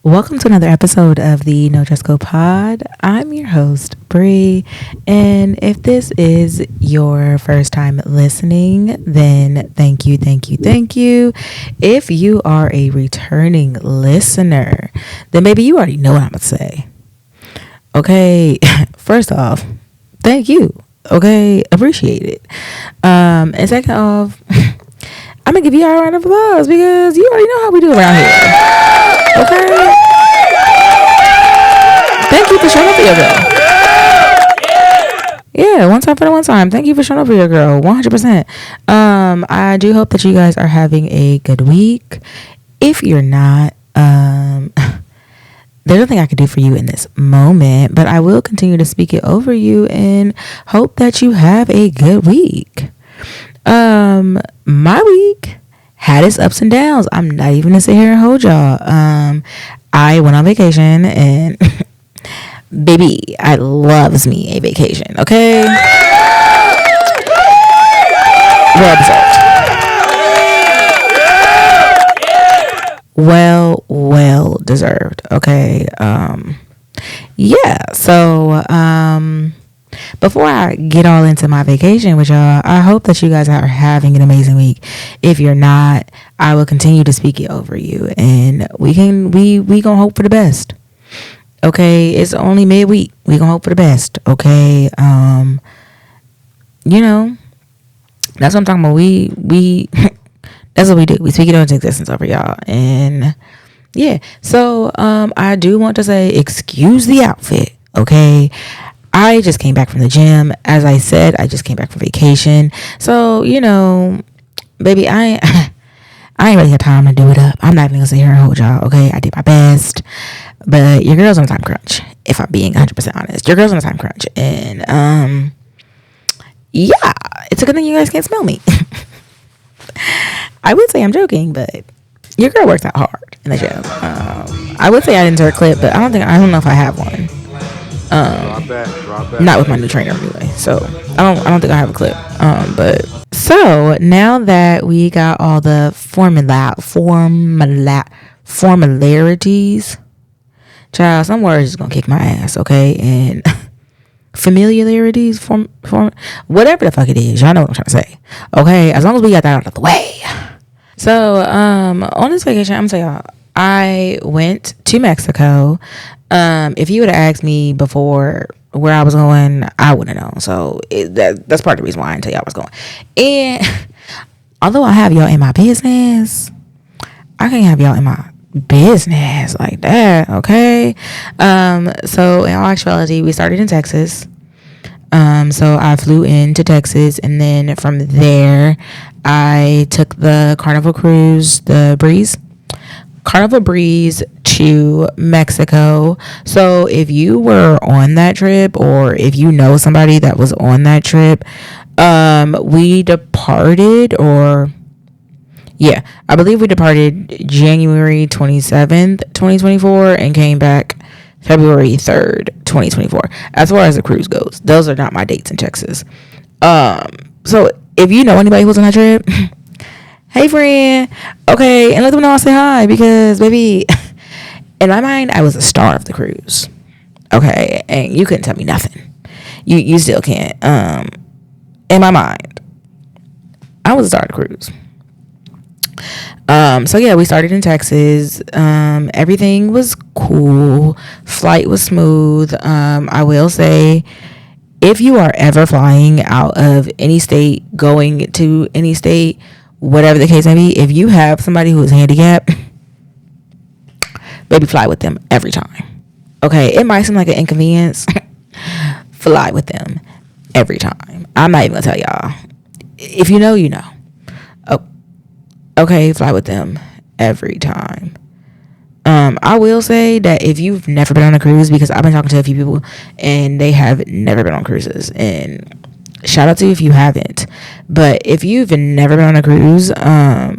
Welcome to another episode of the nodresscodepod. I'm your host, Bree, and if this is your first time listening, then thank you. If you are a returning listener, then maybe you already know what I'm going to say. Okay, first off, thank you. Okay, appreciate it. And second off, I'm going to give you a round of applause because you already know how we do around here. Okay. Thank you for showing up for your girl. Yeah, one time for the one time. Thank you for showing up for your girl. 100%. I do hope that you guys are having a good week. If you're not, there's nothing I can do for you in this moment, but I will continue to speak it over you and hope that you have a good week. My week had its ups and downs. I'm not even gonna sit here and hold y'all. I went on vacation and baby, I loves me a vacation. Okay, well deserved. Okay. Yeah. So before I get all into my vacation with y'all, I hope that you guys are having an amazing week. If you're not, I will continue to speak it over you, and we gonna hope for the best. Okay, it's only midweek. We gonna hope for the best. Okay, you know, that's what I'm talking about. We that's what we do. We speak it into existence over y'all, and yeah. So I do want to say, excuse the outfit. Okay. I just came back from the gym. As I said, I just came back from vacation. So, you know, baby, I ain't really got time to do it up. I'm not even gonna sit here and hold y'all, okay? I did my best. But your girl's on a time crunch, if I'm being 100% honest. Your girl's on a time crunch. And, yeah, it's a good thing you guys can't smell me. I would say I'm joking, but your girl works out hard in the gym. I would say I didn't insert a clip, but I don't know if I have one. Drop that. Not with my new trainer anyway. So I don't think I have a clip. But so now that we got all the formularities, child, some words is gonna kick my ass, okay? And familiarities, form, whatever the fuck it is, y'all know what I'm trying to say, okay? As long as we got that out of the way. So on this vacation, I'm gonna tell y'all, I went to Mexico. If you would have asked me before where I was going, I wouldn't have known. So that's part of the reason why I didn't tell y'all I was going. And although I have y'all in my business, I can't have y'all in my business like that, okay? So in all actuality, we started in Texas. So I flew into Texas, and then from there, I took the Carnival cruise, the Carnival Breeze to Mexico. So if you were on that trip, or if you know somebody that was on that trip, we departed, I believe we departed January 27th, 2024, and came back February 3rd, 2024. As far as the cruise goes, those are not my dates in Texas. So if you know anybody who's on that trip, hey friend, okay, and let them know I say hi, because baby, in my mind, I was a star of the cruise, okay, and you couldn't tell me nothing. You still can't. In my mind, I was a star of the cruise. So yeah, we started in Texas. Everything was cool. Flight was smooth. I will say, if you are ever flying out of any state, going to any state, whatever the case may be, if you have somebody who is handicapped, baby, fly with them every time. Okay, it might seem like an inconvenience. Fly with them every time. I'm not even gonna tell y'all. If you know, you know. Oh, okay, fly with them every time. I will say that if you've never been on a cruise, because I've been talking to a few people and they have never been on cruises, and shout out to you if you haven't. But if you've never been on a cruise, at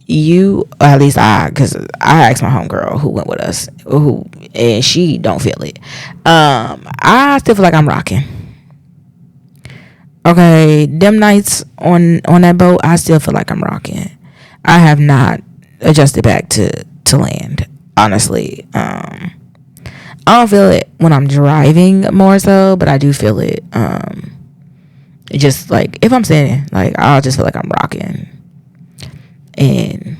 least because I asked my homegirl who went with us, and she don't feel it. I still feel like I'm rocking. Okay, them nights on that boat, I still feel like I'm rocking. I have not adjusted back to land honestly. I don't feel it when I'm driving more so, but I do feel it just like if I'm standing, like I'll just feel like I'm rocking. And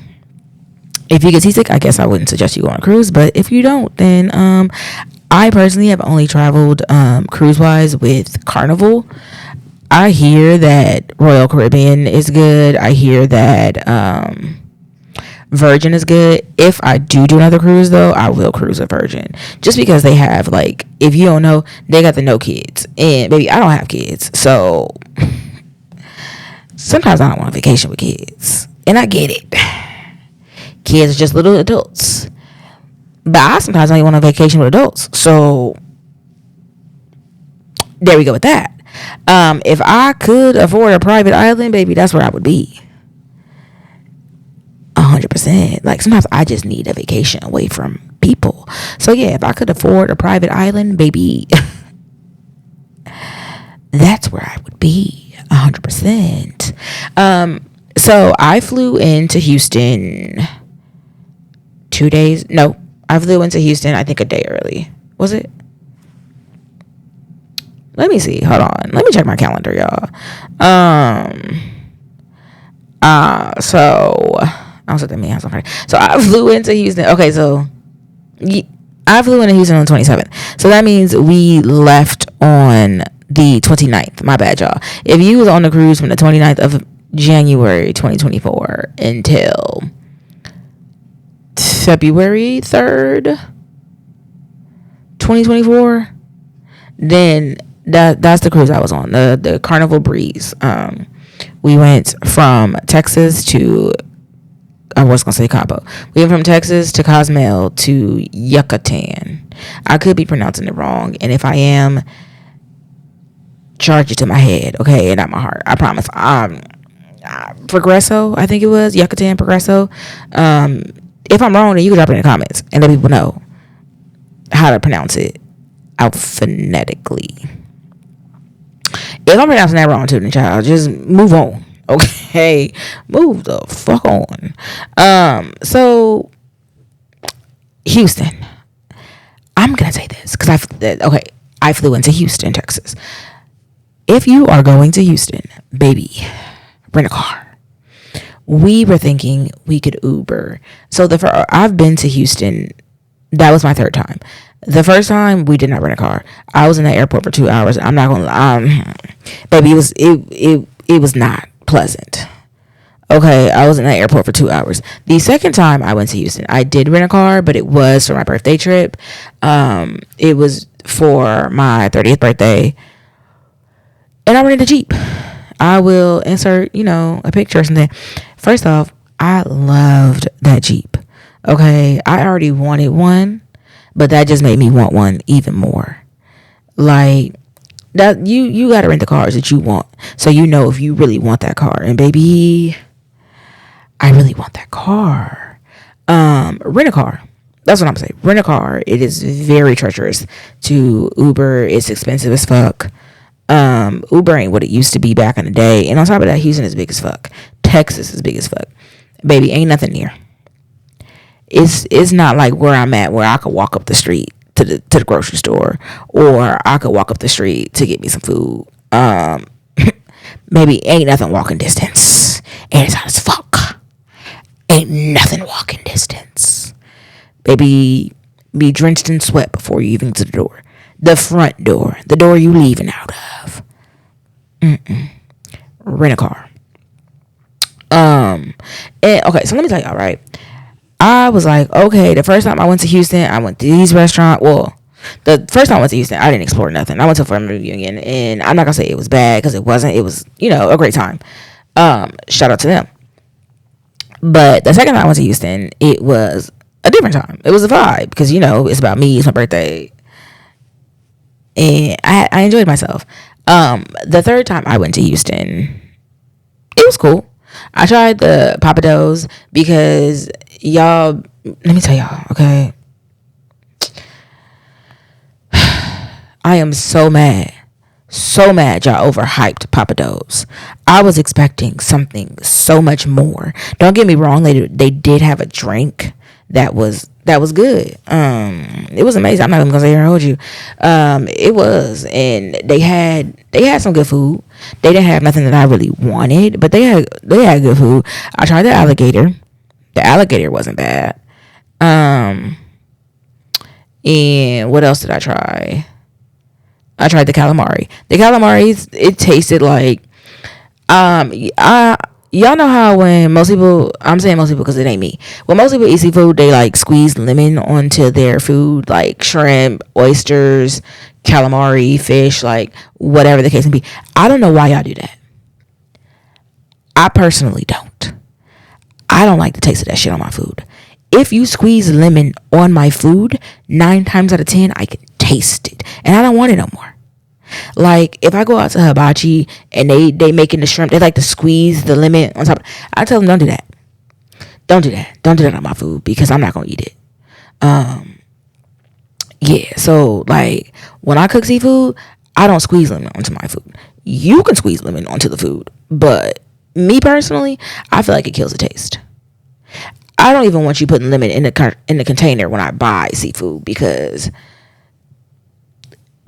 if you get seasick, I guess I wouldn't suggest you go on a cruise, but if you don't, then I personally have only traveled cruise wise with Carnival. I hear that Royal Caribbean is good. I hear that Virgin is good. If I do another cruise though, I will cruise with Virgin, just because they have, like, if you don't know, they got the no kids, and baby, I don't have kids, so sometimes I don't want a vacation with kids, and I get it. Kids are just little adults, but I sometimes don't even want a vacation with adults, so there we go with that. If I could afford a private island, baby, that's where I would be. 100%. Like, sometimes I just need a vacation away from people. So yeah, if I could afford a private island, baby, that's where I would be. 100%. So I flew into Houston 2 days. No, I flew into Houston, I think, a day early. Was it? Let me see. Hold on. Let me check my calendar, y'all. So I was at the meeting. So I flew into Houston. Okay, so I flew into Houston on the 27th. So that means we left on the 29th. My bad, y'all. If you was on the cruise from the 29th of January 2024 until February 3rd, 2024, then that's the cruise I was on, the Carnival Breeze. We went from Texas to, I was gonna say Cabo. We went from Texas to Cozumel to Yucatan. I could be pronouncing it wrong, and if I am, charge it to my head, okay, and not my heart. I promise. Progreso, I think it was Yucatan Progreso. If I'm wrong, then you can drop it in the comments and let people know how to pronounce it out phonetically. If I'm pronouncing that wrong too, then child, just move on. Okay, move the fuck on. So Houston, I'm gonna say this because I flew into Houston, Texas. If you are going to Houston, baby, rent a car. We were thinking we could Uber. So I've been to Houston. That was my third time. The first time we did not rent a car. I was in the airport for 2 hours. I'm not gonna lie, baby, it was not pleasant. Okay, I was in the airport for 2 hours. The second time I went to Houston, I did rent a car, but it was for my birthday trip. It was for my 30th birthday, and I rented a Jeep. I will insert, a picture or something. First off, I loved that Jeep. Okay, I already wanted one, but that just made me want one even more. Like, that you gotta rent the cars that you want, so if you really want that car. And baby, I really want that car. Rent a car. That's what I'm saying. Rent a car. It is very treacherous to Uber. It's expensive as fuck. Uber ain't what it used to be back in the day. And on top of that, Houston is big as fuck. Texas is big as fuck. Baby, ain't nothing near. It's not like where I'm at, where I could walk up the street to the grocery store, or I could walk up the street to get me some food. Maybe ain't nothing walking distance, and it's hot as fuck. Ain't nothing walking distance. Baby, be drenched in sweat before you even get to the door. The front door, the door you leaving out of. Rent a car. And okay, so let me tell y'all, right? I was like, okay, the first time I went to Houston, I went to these restaurants. Well, the first time I went to Houston, I didn't explore nothing. I went to a family reunion, and I'm not gonna say it was bad, because it wasn't. It was, a great time. Shout out to them. But the second time I went to Houston, it was a different time. It was a vibe, because it's about me. It's my birthday, and I enjoyed myself. The third time I went to Houston, it was cool. I tried the papados because y'all, let me tell y'all, okay? I am so mad y'all overhyped papados. I was expecting something so much more. Don't get me wrong, they did have a drink that was that was good. It was amazing. I'm not even gonna say here and hold you. It was, and they had some good food. They didn't have nothing that I really wanted, but they had good food. I tried the alligator. The alligator wasn't bad. And what else did I try? I tried the calamari. The calamari, it tasted like, y'all know how when most people, I'm saying most people because it ain't me, when most people eat seafood, they like squeeze lemon onto their food, like shrimp, oysters, calamari, fish, like whatever the case may be. I don't know why y'all do that. I personally don't. I don't like the taste of that shit on my food. If you squeeze lemon on my food, 9 times out of 10, I can taste it. And I don't want it no more. Like, if I go out to hibachi and they making the shrimp, they like to squeeze the lemon on top. I tell them, don't do that. Don't do that. Don't do that on my food because I'm not going to eat it. Yeah, so, like, when I cook seafood, I don't squeeze lemon onto my food. You can squeeze lemon onto the food, but me personally, I feel like it kills the taste. I don't even want you putting lemon in the container when I buy seafood because,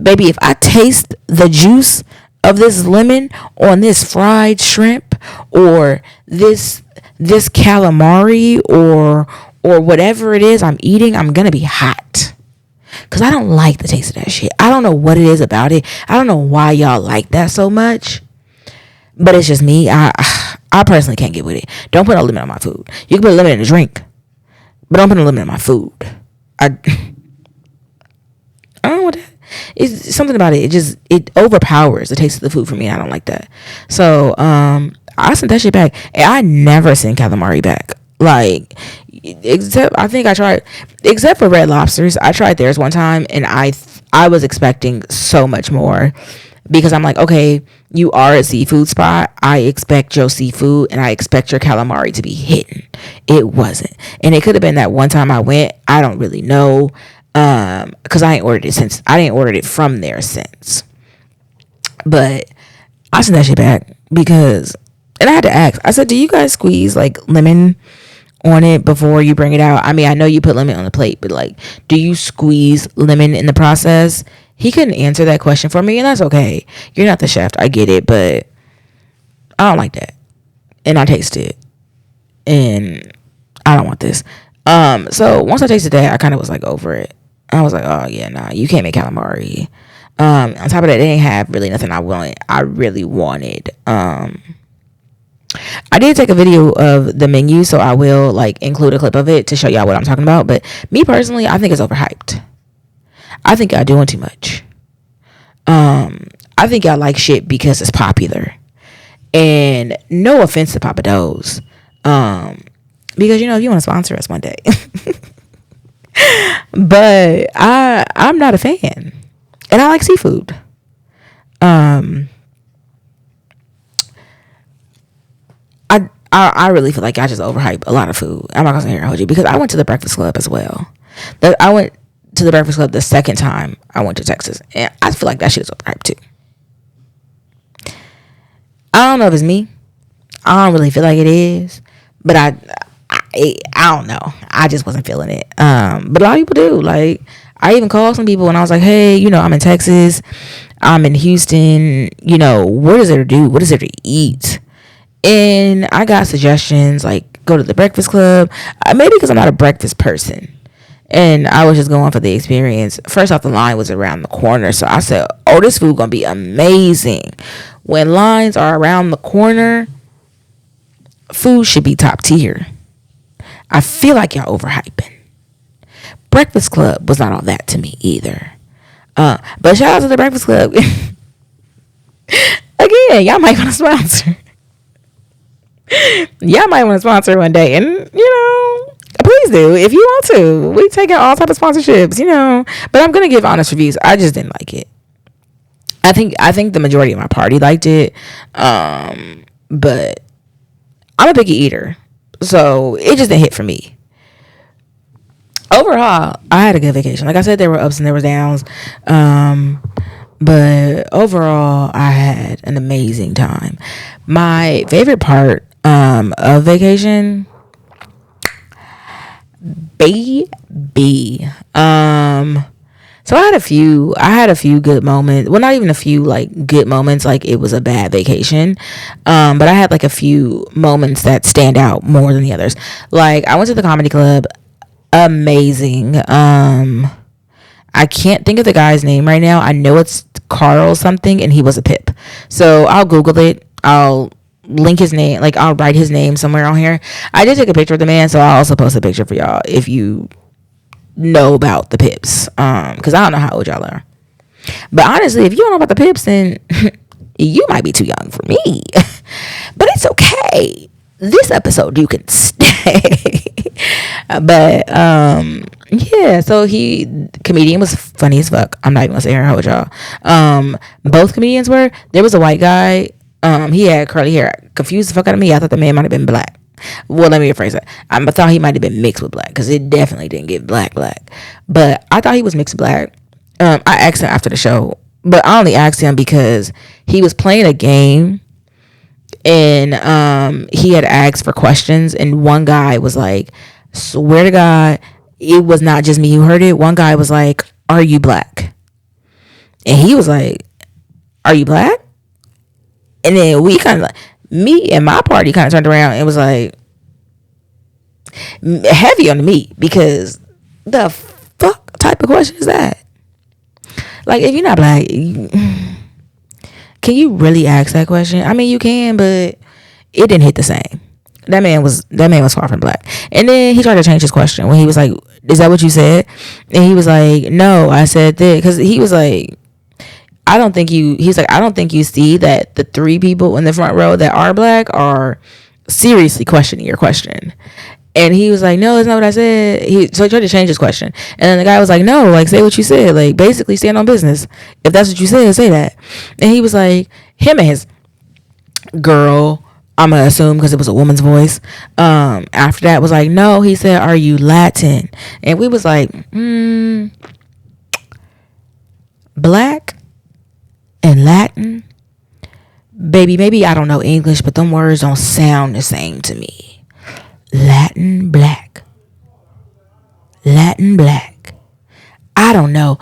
baby, if I taste the juice of this lemon on this fried shrimp or this calamari or whatever it is I'm eating, I'm gonna be hot because I don't like the taste of that shit. I don't know what it is about it. I don't know why y'all like that so much, but it's just me. I personally can't get with it. Don't put no lemon on my food. You can put lemon in a drink, but don't put no lemon on my food. I don't know what that. It's something about it. It overpowers the taste of the food for me. I don't like that. So I sent that shit back, and I never sent calamari back. Like, except for Red Lobsters, I tried theirs one time, and I was expecting so much more. Because I'm like, okay, you are a seafood spot. I expect your seafood and I expect your calamari to be hidden. It wasn't. And it could have been that one time I went. I don't really know. Because I didn't order it from there since. But I sent that shit back because, and I had to ask. I said, do you guys squeeze like lemon on it before you bring it out? I mean, I know you put lemon on the plate, but like, do you squeeze lemon in the process? He couldn't answer that question for me, and that's okay. You're not the chef. I get it, but I don't like that. And I tasted it. And I don't want this. So once I tasted that, I kind of was like over it. I was like, oh yeah, nah, you can't make calamari. On top of that, they didn't have really nothing I really wanted. I did take a video of the menu, so I will like include a clip of it to show y'all what I'm talking about. But me personally, I think it's overhyped. I think y'all doing too much. I think y'all like shit because it's popular. And no offense to Papa Do's. Because, you know, if you want to sponsor us one day. But I'm not a fan. And I like seafood. I really feel like I just overhype a lot of food. I'm not going to sit here and hold you. Because I went to the Breakfast Club as well. I went to the Breakfast Club the second time I went to Texas, and I feel like that shit is overhyped too. I don't know if it's me. I don't really feel like it is, but I don't know. I just wasn't feeling it. But a lot of people do. Like, I even called some people and I was like, hey, you know, I'm in Texas, I'm in Houston, you know, what is there to do? What is there to eat? And I got suggestions like go to the Breakfast Club. Maybe because I'm not a breakfast person. And I was just going for the experience. First off, the line was around the corner. So I said, oh, this food going to be amazing. When lines are around the corner, food should be top tier. I feel like y'all overhyping. Breakfast Club was not all that to me either. But shout out to the Breakfast Club. Again, y'all might want to sponsor. Y'all might want to sponsor one day. And, you know, please do if you want to. We take out all type of sponsorships, you know. But I'm gonna give honest reviews. I just didn't like it. I think the majority of my party liked it. But I'm a picky eater, so it just didn't hit for me. Overall, I had a good vacation. Like I said, there were ups and there were downs. But overall, I had an amazing time. My favorite part of vacation, baby. So I had a few good moments. Well, not even a few like good moments, like it was a bad vacation. But I had like a few moments that stand out more than the others. Like I went to the comedy club. Amazing. I can't think of the guy's name right now. I know it's Carl something, and he was a pip. So I'll Google it. I'll link his name. Like I'll write his name somewhere on here. I did take a picture of the man, so I'll also post a picture for y'all if you know about the pips. Because I don't know how old y'all are. But honestly, if you don't know about the pips, then you might be too young for me. But it's okay. This episode you can stay. But yeah, so comedian was funny as fuck. I'm not even gonna say how old y'all. Both comedians were. There was a white guy. He had curly hair. Confused the fuck out of me. I thought the man might have been black. Well, let me rephrase that. I thought he might have been mixed with black, because it definitely didn't get black. But I thought he was mixed black. I asked him after the show, but I only asked him because he was playing a game, and he had asked for questions, and one guy was like, swear to God, it was not just me who heard it. One guy was like, are you black? And he was like, are you black? And then we kind of like, me and my party kind of turned around and was like, heavy on the meat, because the fuck type of question is that? Like, if you're not black, can you really ask that question? I mean, you can, but it didn't hit the same. That man was far from black. And then he tried to change his question when he was like, is that what you said? And he was like, no, I said that. Because he was like, I don't think you see that the three people in the front row that are black are seriously questioning your question. And he was like, no, that's not what I said. So he tried to change his question. And then the guy was like, no, like, say what you said. Like, basically stand on business. If that's what you said, say that. And he was like, him and his girl, I'm going to assume because it was a woman's voice, after that was like, no, he said, are you Latin? And we was like, black and Latin? Baby, maybe I don't know English, but them words don't sound the same to me. Latin black. Latin black. I don't know.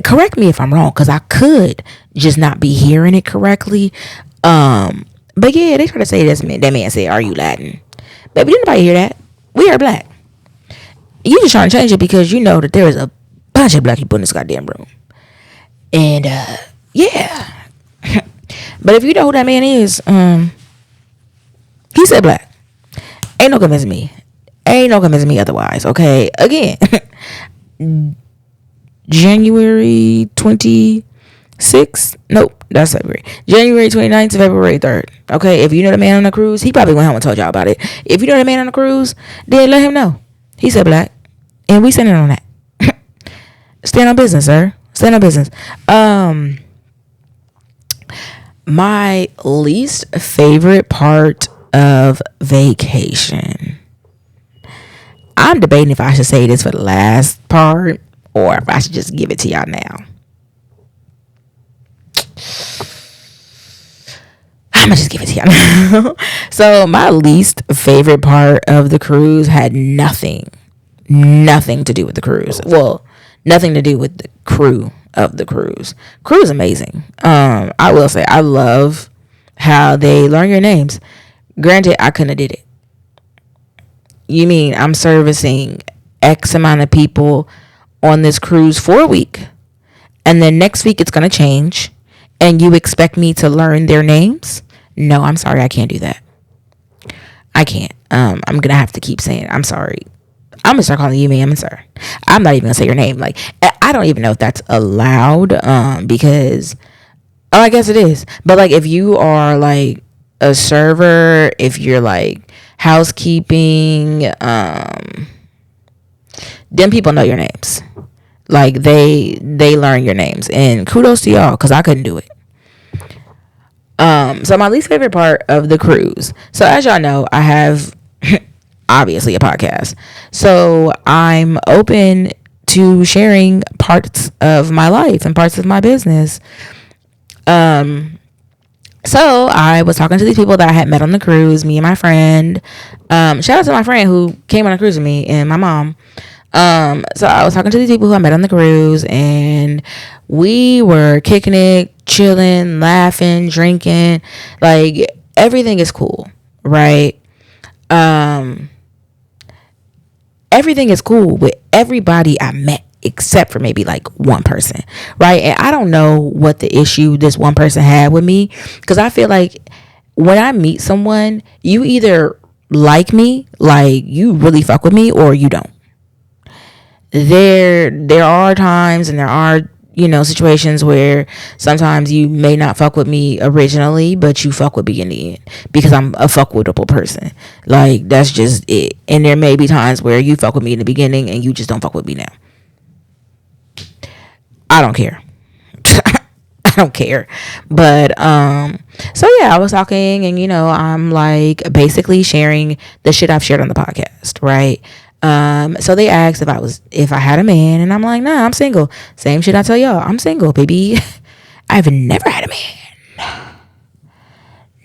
Correct me if I'm wrong, because I could just not be hearing it correctly. But yeah, they try to say that man said, are you Latin? Baby, didn't nobody hear that? We are black. You just trying to change it because you know that there is a bunch of black people in this goddamn room. And yeah. But if you know who that man is, he said black. Ain't no convincing me otherwise, okay? Again, January 26th. Nope, that's February. January 29th to February 3rd. Okay, if you know the man on the cruise, he probably went home and told y'all about it. If you know the man on the cruise, then let him know. He said black. And we standing on that. Stand on business, sir. Stand on business. My least favorite part of vacation. I'm debating if I should say this for the last part or if I should just give it to y'all now. I'm gonna just give it to y'all now. So my least favorite part of the cruise had nothing to do with the cruise. Well, nothing to do with the crew of the cruise. Crew is amazing. I will say I love how they learn your names. Granted, I couldn't have did it. You mean I'm servicing X amount of people on this cruise for a week, and then next week it's gonna change, and you expect me to learn their names? No, I'm sorry, I can't do that. I can't. I'm gonna have to keep saying I'm sorry. I'm gonna start calling you ma'am, sir. I'm not even gonna say your name. Like, I don't even know if that's allowed. Because, I guess it is. But like, if you are like a server, if you're like housekeeping, then people know your names. Like they learn your names, and kudos to y'all, because I couldn't do it. So my least favorite part of the cruise. So as y'all know, I have obviously a podcast. So I'm open to sharing parts of my life and parts of my business. And So I was talking to these people that I had met on the cruise, me and my friend. Shout out to my friend who came on a cruise with me and my mom. So I was talking to these people who I met on the cruise, and we were kicking it, chilling, laughing, drinking. Like, everything is cool, right? Everything is cool with everybody I met, except for maybe like one person, right? And I don't know what the issue this one person had with me, because I feel like when I meet someone, you either like me, like you really fuck with me, or you don't. There are times and there are, situations where sometimes you may not fuck with me originally, but you fuck with me in the end, because I'm a fuckwittable person. Like, that's just it. And there may be times where you fuck with me in the beginning and you just don't fuck with me now. I don't care. I don't care. But so yeah, I was talking, and I'm like basically sharing the shit I've shared on the podcast, right? So they asked if I had a man, and I'm like, nah, I'm single. Same shit I tell y'all, I'm single, baby. I've never had a man.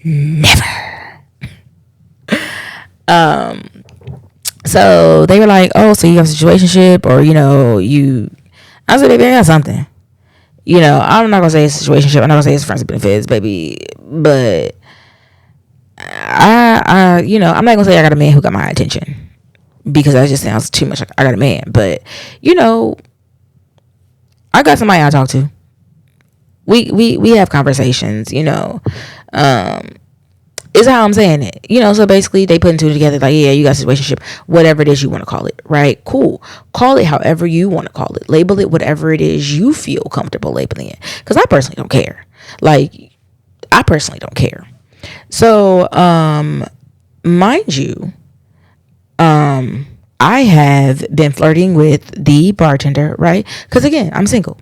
Never. So they were like, oh, so you have a situationship, or I said, baby, I got something. I'm not gonna say it's a situationship. I'm not gonna say it's friends with benefits, baby. But I'm not gonna say I got a man who got my attention, because that just sounds too much like I got a man. But I got somebody I talk to. We have conversations. Is how I'm saying it. So basically they put two together, like, yeah, you got a situationship, whatever it is you want to call it, right? Cool. Call it however you want to call it. Label it whatever it is you feel comfortable labeling it. Because I personally don't care. Like, I personally don't care. So, mind you, I have been flirting with the bartender, right? Because again, I'm single.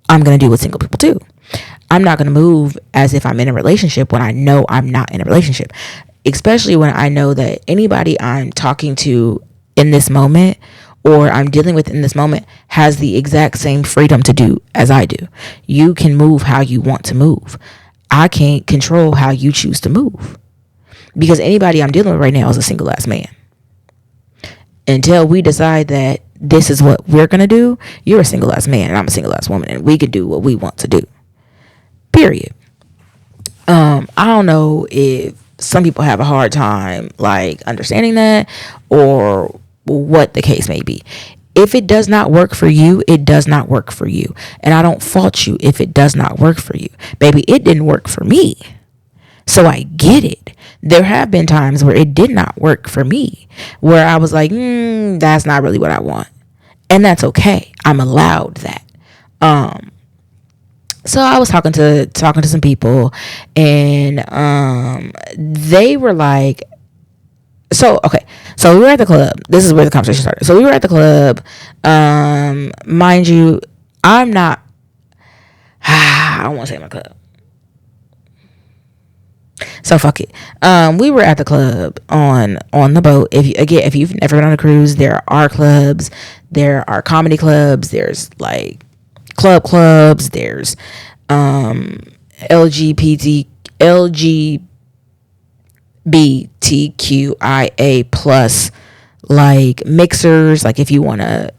I'm going to do what single people do. I'm not going to move as if I'm in a relationship when I know I'm not in a relationship, especially when I know that anybody I'm talking to in this moment, or I'm dealing with in this moment, has the exact same freedom to do as I do. You can move how you want to move. I can't control how you choose to move, because anybody I'm dealing with right now is a single ass man. Until we decide that this is what we're going to do, you're a single ass man and I'm a single ass woman, and we can do what we want to do. Period. I don't know if some people have a hard time like understanding that, or what the case may be. If it does not work for you, it does not work for you. And I don't fault you if it does not work for you. Baby, it didn't work for me. So I get it. There have been times where it did not work for me, where I was like, that's not really what I want. And that's okay. I'm allowed that. So I was talking to some people, and they were like, so we were at the club. This is where the conversation started. So we were at the club. Mind you, I'm not, I don't want to say my club. So fuck it. We were at the club on the boat. If you've never been on a cruise, there are clubs, there are comedy clubs, there's like clubs, there's LGBTQIA plus like mixers, like if you want to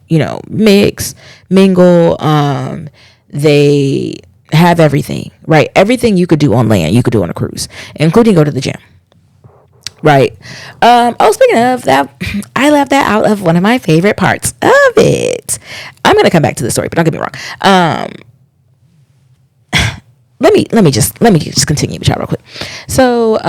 mix, mingle, they have everything, right? Everything you could do on land, you could do on a cruise, including go to the gym, right? Speaking of that, I left that out of one of my favorite parts of it. I'm gonna come back to the story, but don't get me wrong. Let me just continue with y'all real quick. So,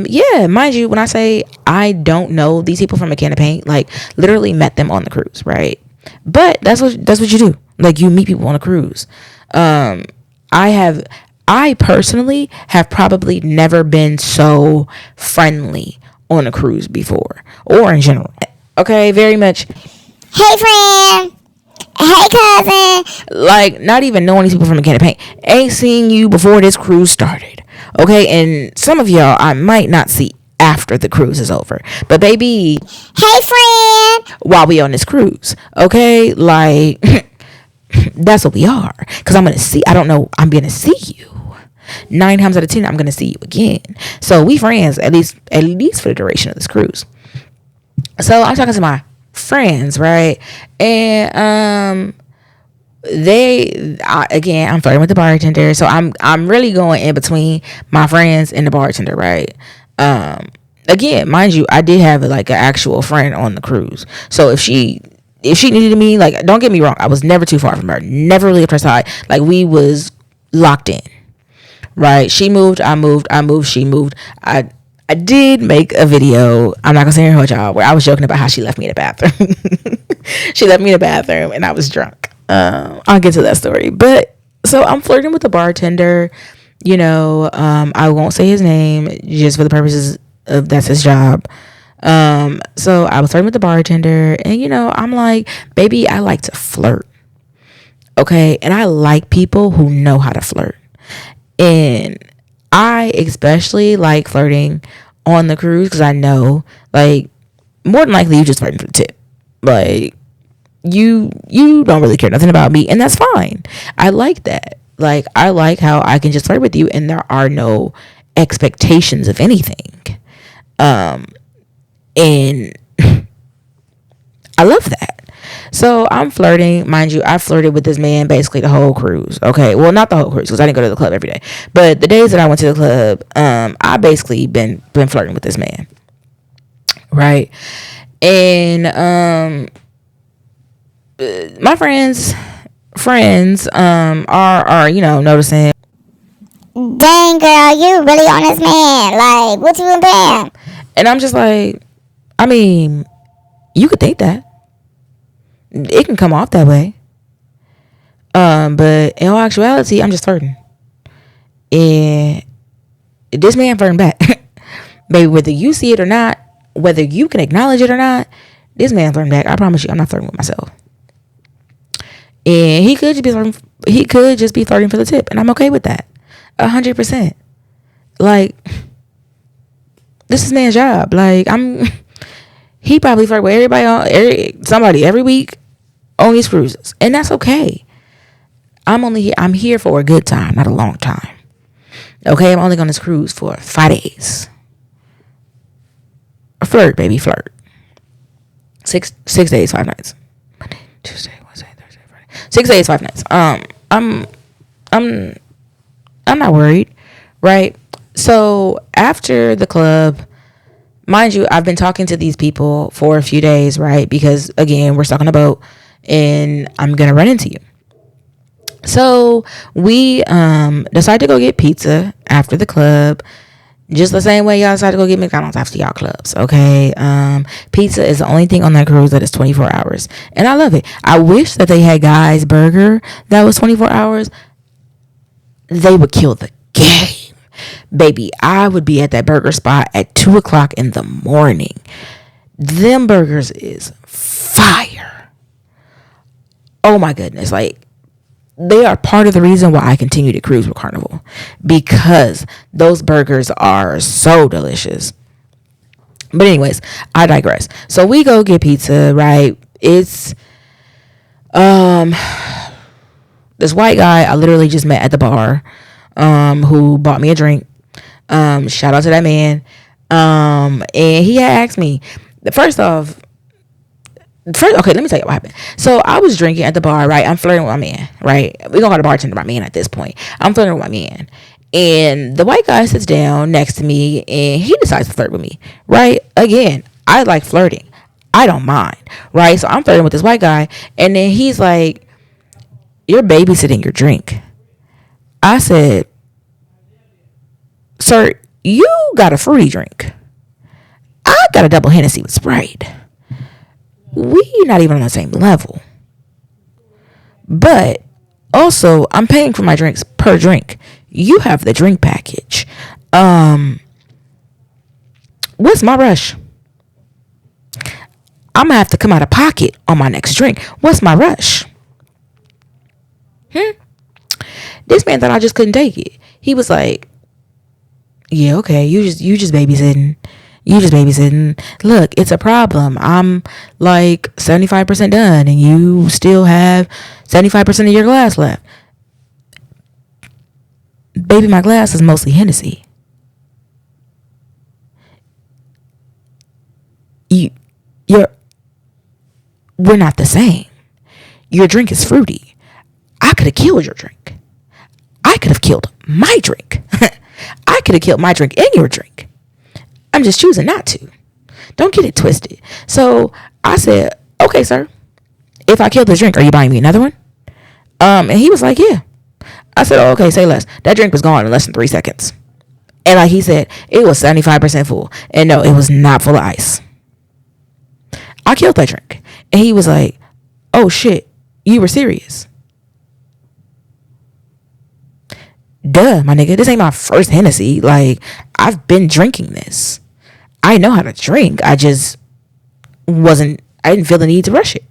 yeah, mind you, when I say I don't know these people from a can of paint, like literally met them on the cruise, right? But that's what you do. Like, you meet people on a cruise. I personally have probably never been so friendly on a cruise before, or in general. Okay, very much. Hey, friend. Hey, cousin. Like, not even knowing these people from a can of paint. Ain't seen you before this cruise started. Okay, and some of y'all I might not see after the cruise is over. But baby, hey, friend. While we on this cruise, okay, like. That's what we are. Because I'm going to see you. 9 times out of 10, I'm gonna see you again. So we friends at least for the duration of this cruise. So I'm talking to my friends, right? And I'm flirting with the bartender. So I'm really going in between my friends and the bartender, right? Again, mind you, I did have like an actual friend on the cruise. So if she needed me, like, don't get me wrong, I was never too far from her. Never really left her side. Like, we was locked in, right? She moved, I moved, she moved. I did make a video, I'm not gonna say here with y'all, where I was joking about how she left me in the bathroom. She left me in the bathroom and I was drunk. I'll get to that story. But so I'm flirting with the bartender, I won't say his name just for the purposes of that's his job. So I was flirting with the bartender, and I'm like, baby, I like to flirt. Okay. And I like people who know how to flirt. And I especially like flirting on the cruise because I know, like, more than likely you just flirting for the tip. Like, you don't really care nothing about me, and that's fine. I like that. Like, I like how I can just flirt with you and there are no expectations of anything. And I love that. So I'm flirting, mind you. I flirted with this man basically the whole cruise. Okay, well, not the whole cruise because I didn't go to the club every day, but the days that I went to the club, I basically been flirting with this man, right? And my friends are noticing. Dang, girl, you really on this man? Like, what you been paying? And I'm just like, I mean, you could think that. It can come off that way. But in all actuality, I'm just flirting. And this man flirting back. Baby, whether you see it or not, whether you can acknowledge it or not, this man flirting back. I promise you, I'm not flirting with myself. And he could just be flirting for the tip, and I'm okay with that. 100%. Like, this is man's job. Like, he probably flirt with somebody every week on these cruises, and that's okay. I'm here for a good time, not a long time. Okay, I'm only on this cruise for 5 days. Flirt, baby, flirt. 6 days, 5 nights. Monday, Tuesday, Wednesday, Thursday, Friday. 6 days, 5 nights. I'm not worried, right? So after the club, mind you, I've been talking to these people for a few days, right? Because again, we're stuck on a boat and I'm going to run into you. So we decide to go get pizza after the club, just the same way y'all decide to go get McDonald's after y'all clubs, okay? Pizza is the only thing on that cruise that is 24 hours, and I love it. I wish that they had Guy's Burger that was 24 hours. They would kill the game. Baby, I would be at that burger spot at 2 o'clock in the morning. Them burgers is fire. Oh my goodness. Like, they are part of the reason why I continue to cruise with Carnival, because those burgers are so delicious. But anyways, I digress. So we go get pizza, right? It's this white guy I literally just met at the bar, who bought me a drink. Shout out to that man. And he had asked me, okay, let me tell you what happened. So I was drinking at the bar, right? I'm flirting with my man, right? We're gonna call the bartender my man at this point. I'm flirting with my man. And the white guy sits down next to me and he decides to flirt with me, right? Again, I like flirting. I don't mind, right? So I'm flirting with this white guy, and then he's like, "You're babysitting your drink." I said, "Sir, you got a fruity drink. I got a double Hennessy with Sprite. We not even on the same level. But also, I'm paying for my drinks per drink. You have the drink package. What's my rush? I'm gonna have to come out of pocket on my next drink. What's my rush?" This man thought I just couldn't take it. He was like, "Yeah, okay, you just babysitting. You just babysitting. Look, it's a problem. I'm like 75% done and you still have 75% of your glass left." Baby, my glass is mostly Hennessy. We're not the same. Your drink is fruity. I could have killed your drink. I could have killed my drink. I could have killed my drink and your drink. I'm just choosing not to. Don't get it twisted. So I said, okay, sir, if I kill this drink, are you buying me another one? And he was like, yeah. I said, oh, okay, say less. That drink was gone in less than 3 seconds. And like he said, it was 75% full. And no, it was not full of ice. I killed that drink. And he was like, oh shit, you were serious? Duh, my nigga, this ain't my first Hennessy. Like, I've been drinking this. I know how to drink. I didn't feel the need to rush it.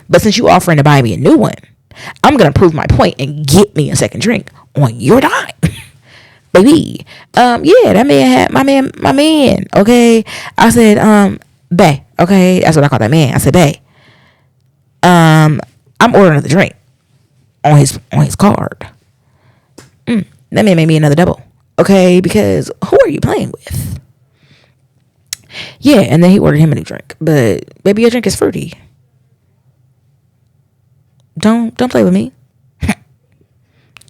But since you offering to buy me a new one, I'm gonna prove my point and get me a second drink on your dime. Baby. Yeah, that man had my man, okay. I said, bae, okay, that's what I call that man. I said, bae, I'm ordering another drink on his card. That man made me another double, okay, because who are you playing with? Yeah, and then he ordered him a new drink, but baby, your drink is fruity. Don't play with me.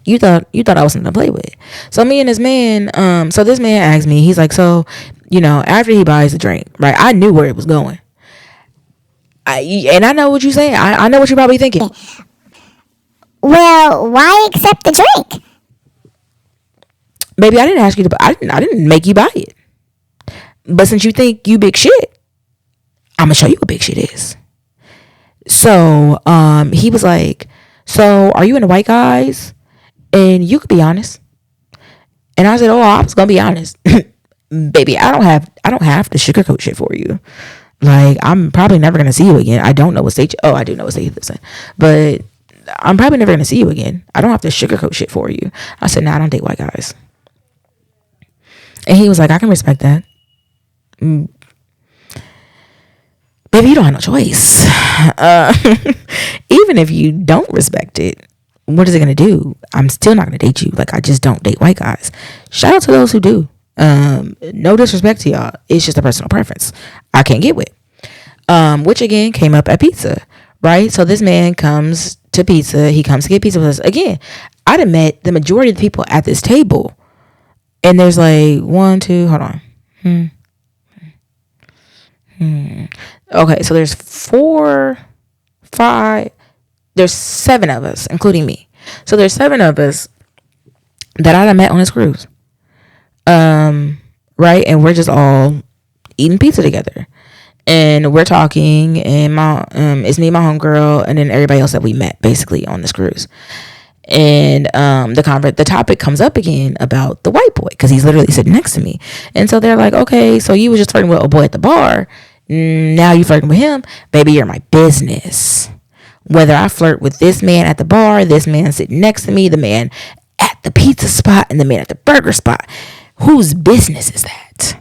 You thought I was something to play with. So me and this man, so this man asked me, he's like, so, after he buys the drink, right? I knew where it was going. And I know what you're saying. I know what you're probably thinking. Well, why accept the drink? Baby, I didn't ask you to. I didn't make you buy it. But since you think you big shit, I'm gonna show you what big shit is. So, he was like, so are you into white guys? And you could be honest. And I said, oh, I was gonna be honest. Baby, I don't have to sugarcoat shit for you. Like, I'm probably never gonna see you again. I don't know what state. I do know what state you live in, but I'm probably never gonna see you again. I don't have to sugarcoat shit for you. I said, nah, I don't date white guys. And he was like, I can respect that. Baby, you don't have no choice. Even if you don't respect it, what is it going to do? I'm still not going to date you. Like, I just don't date white guys. Shout out to those who do. No disrespect to y'all. It's just a personal preference I can't get with. Which again came up at pizza, right? So this man comes to pizza. He comes to get pizza with us. Again, I'd have met the majority of the people at this table. And there's like 1, 2, hold on. Okay, so there's 4, 5, there's 7 of us, including me. So there's 7 of us that I'd have met on this cruise. Right? And we're just all eating pizza together. And we're talking, and it's me and my homegirl, and then everybody else that we met basically on this cruise. And the topic comes up again about the white boy, because he's literally sitting next to me. And so they're like, okay, so you was just flirting with a boy at the bar, now you flirting with him. Baby, you're my business. Whether I flirt with this man at the bar, this man sitting next to me, the man at the pizza spot, and the man at the burger spot, whose business is that?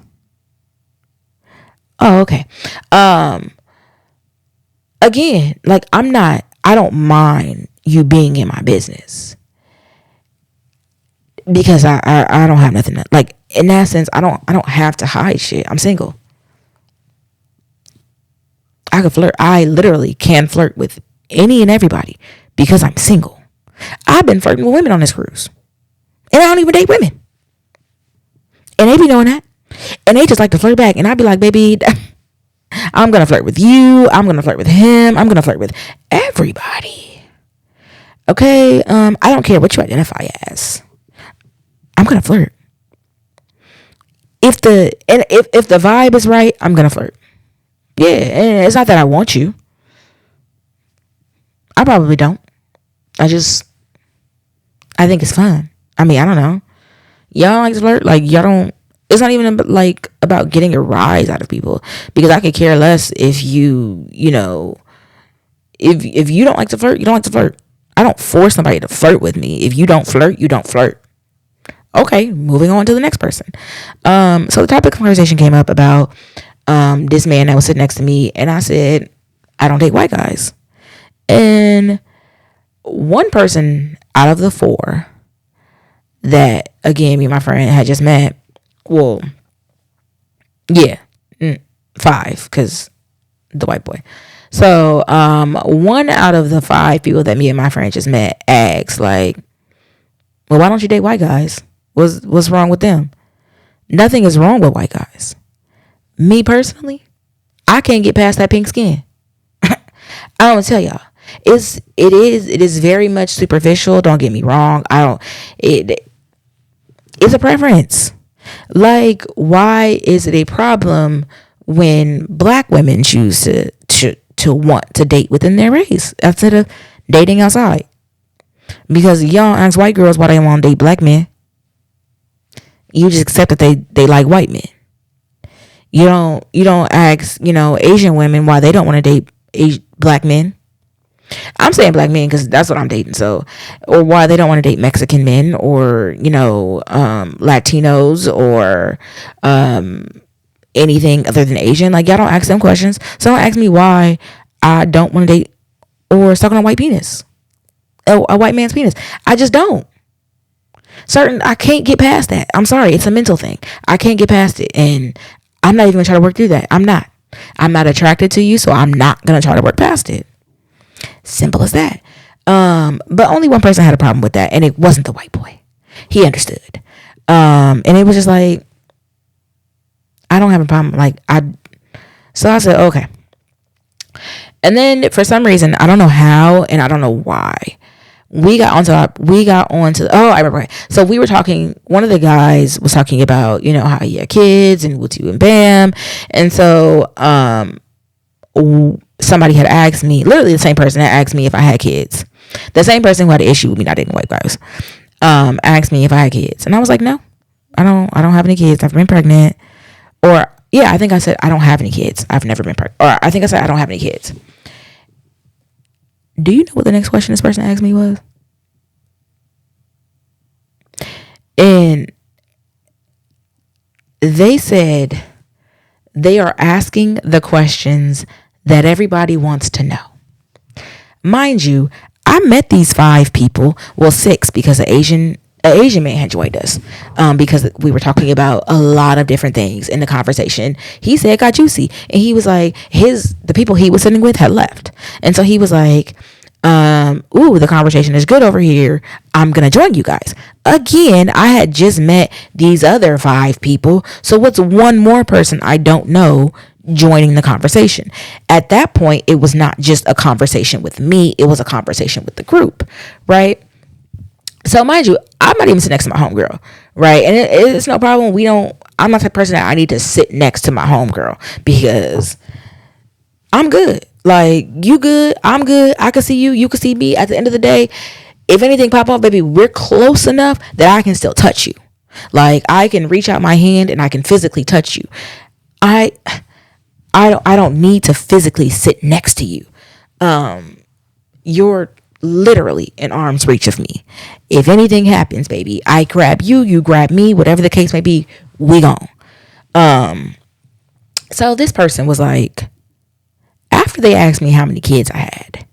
Oh, okay. Again, like, I don't mind you being in my business, because I don't have nothing to, like, in that sense, I don't have to hide shit. I'm single. I could flirt. I literally can flirt with any and everybody because I'm single. I've been flirting with women on this cruise, and I don't even date women, and they be knowing that, and they just like to flirt back. And I'd be like, baby, I'm gonna flirt with you. I'm gonna flirt with him. I'm gonna flirt with everybody. Okay, I don't care what you identify as. I'm gonna flirt. If the vibe is right, I'm gonna flirt. Yeah, and it's not that I want you. I probably don't. I think it's fun. I mean, I don't know. Y'all like to flirt? Like, y'all don't. It's not even about getting a rise out of people, because I could care less if you if you don't like to flirt, you don't like to flirt. I don't force somebody to flirt with me. If you don't flirt, you don't flirt. Okay, moving on to the next person. So the topic of conversation came up about this man that was sitting next to me, and I said, I don't date white guys. And one person out of the 4 that again, me and my friend had just met. Well, yeah, 5, because the white boy. So, one out of the 5 people that me and my friend just met asked, like, well, why don't you date white guys? What's wrong with them? Nothing is wrong with white guys. Me personally, I can't get past that pink skin. I don't tell y'all. It is very much superficial. Don't get me wrong. It's a preference. Like, why is it a problem when black women choose to want to date within their race instead of dating outside? Because y'all ask white girls why they want to date black men. You just accept that they like white men. You don't ask, Asian women why they don't want to date black men. I'm saying black men because that's what I'm dating. So, or why they don't want to date Mexican men, or Latinos, or anything other than Asian. Like, y'all don't ask them questions. So don't ask me why I don't want to date or suck on a white penis, a white man's penis. I just don't. I can't get past that. I'm sorry, it's a mental thing. I can't get past it, and I'm not even gonna try to work through that. I'm not attracted to you, so I'm not gonna try to work past it. Simple as that. But only one person had a problem with that, and it wasn't the white boy. He understood. And it was just like, I don't have a problem. So I said, okay. And then for some reason, I don't know how, and I don't know why, we got onto I remember. So we were talking, one of the guys was talking about, how he had kids and Wooty and Bam. And so, somebody had asked me, literally the same person had asked me if I had kids. The same person who had an issue with me not dating white guys, asked me if I had kids. And I was like, no, I don't have any kids. I've been pregnant. Or, yeah, I think I said I don't have any kids. I've never been pregnant. Or I think I said I don't have any kids. Do you know what the next question this person asked me was? And they said they are asking the questions that everybody wants to know. Mind you, I met these 5 people, well 6, because an Asian man had joined us, because we were talking about a lot of different things in the conversation. He said it got juicy, and he was like, the people he was sitting with had left, and so he was like, the conversation is good over here, I'm gonna join you guys. Again, I had just met these other 5 people, so what's one more person I don't know joining the conversation? At that point, it was not just a conversation with me, it was a conversation with the group, right? So mind you, I'm not even sitting next to my homegirl, right? And it's no problem. I'm not the person that I need to sit next to my homegirl, because I'm good. Like, you good, I'm good, I can see you, you can see me. At the end of the day, if anything pop off, baby, we're close enough that I can still touch you. Like, I can reach out my hand and I can physically touch you. I don't need to physically sit next to you. You're literally in arm's reach of me. If anything happens, baby, I grab you, you grab me, whatever the case may be, we gone. So this person was like, after they asked me how many kids I had,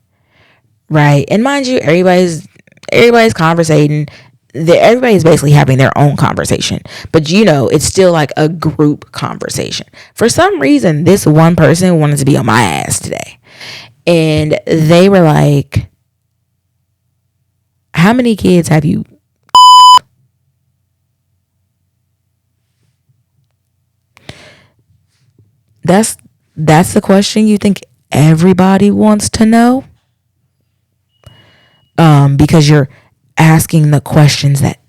right? And mind you, everybody's conversating. Everybody's basically having their own conversation, but it's still like a group conversation. For some reason, this one person wanted to be on my ass today, and they were like, how many kids have you? That's the question you think everybody wants to know, because you're asking the questions that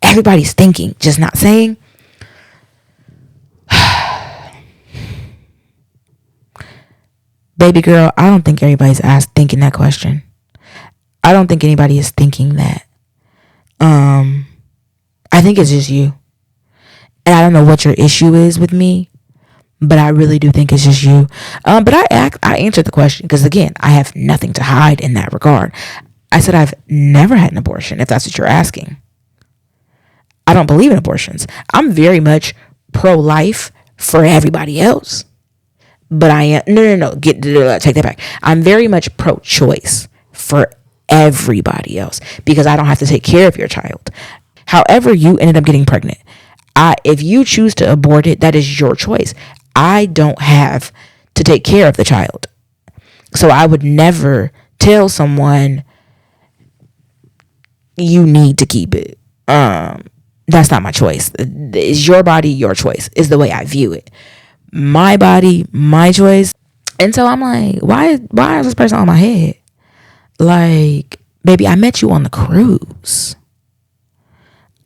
everybody's thinking, just not saying. Baby girl, I don't think everybody's thinking that question. I don't think anybody is thinking that. I think it's just you. And I don't know what your issue is with me, but I really do think it's just you. But I answered the question because, again, I have nothing to hide in that regard. I said I've never had an abortion, if that's what you're asking. I don't believe in abortions. I'm very much pro-life for everybody else. But I am, no, take that back. I'm very much pro-choice for everybody else, because I don't have to take care of your child. However you ended up getting pregnant, if you choose to abort it, that is your choice. I don't have to take care of the child. So I would never tell someone you need to keep it. That's not my choice. It's your body, your choice, is the way I view it. My body, my choice. And so I'm like, why is this person on my head? Like, baby, I met you on the cruise.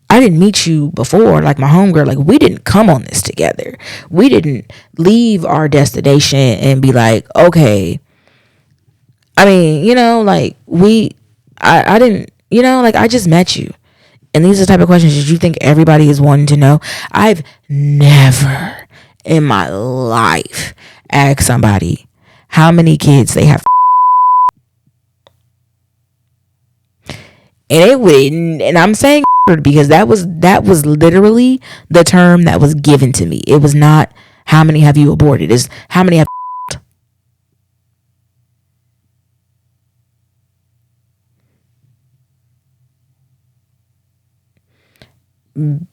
I didn't meet you before, like my homegirl. Like, we didn't come on this together. We didn't leave our destination and be like, okay. I mean, like I didn't, like I just met you. And these are the type of questions that you think everybody is wanting to know. I've never in my life asked somebody how many kids they have. And it wouldn't, and I'm saying because that was literally the term that was given to me. It was not how many have you aborted. It's how many have.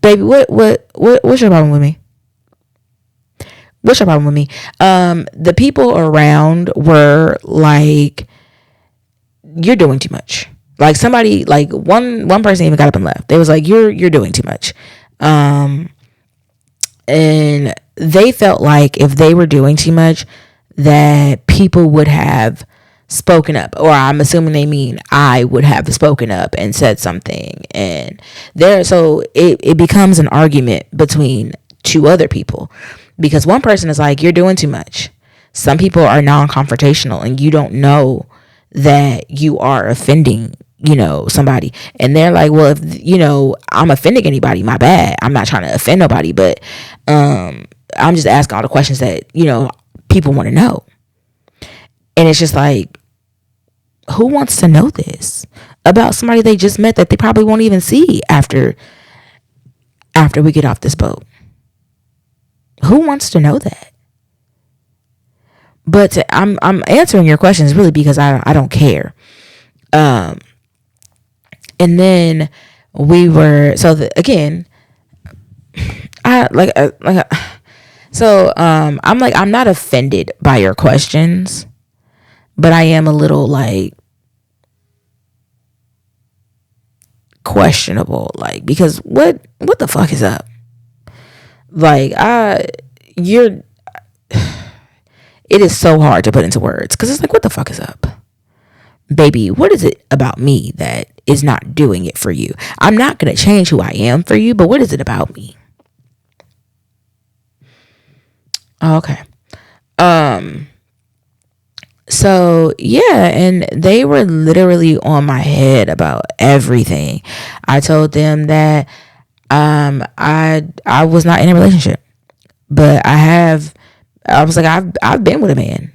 Baby, what's your problem with me? What's your problem with me? The people around were like, you're doing too much. Like somebody, like one person even got up and left. They was like, you're doing too much. And they felt like if they were doing too much, that people would have spoken up, or I'm assuming they mean I would have spoken up and said something. And so it becomes an argument between two other people, because one person is like, you're doing too much. Some people are non-confrontational and you don't know that you are offending, somebody. And they're like, well, if, I'm offending anybody, my bad. I'm not trying to offend nobody, but I'm just asking all the questions that, people want to know. And it's just like, who wants to know this about somebody they just met that they probably won't even see after we get off this boat? Who wants to know that? But I'm answering your questions really because I don't care. And then we were, again, I'm not offended by your questions, but I am a little like questionable, like, because what the fuck is up? Like, it is so hard to put into words, because it's like, what the fuck is up? Baby, what is it about me that is not doing it for you? I'm not going to change who I am for you, but what is it about me? Okay. So yeah, and they were literally on my head about everything. I told them that I was not in a relationship, but I was like, I've been with a man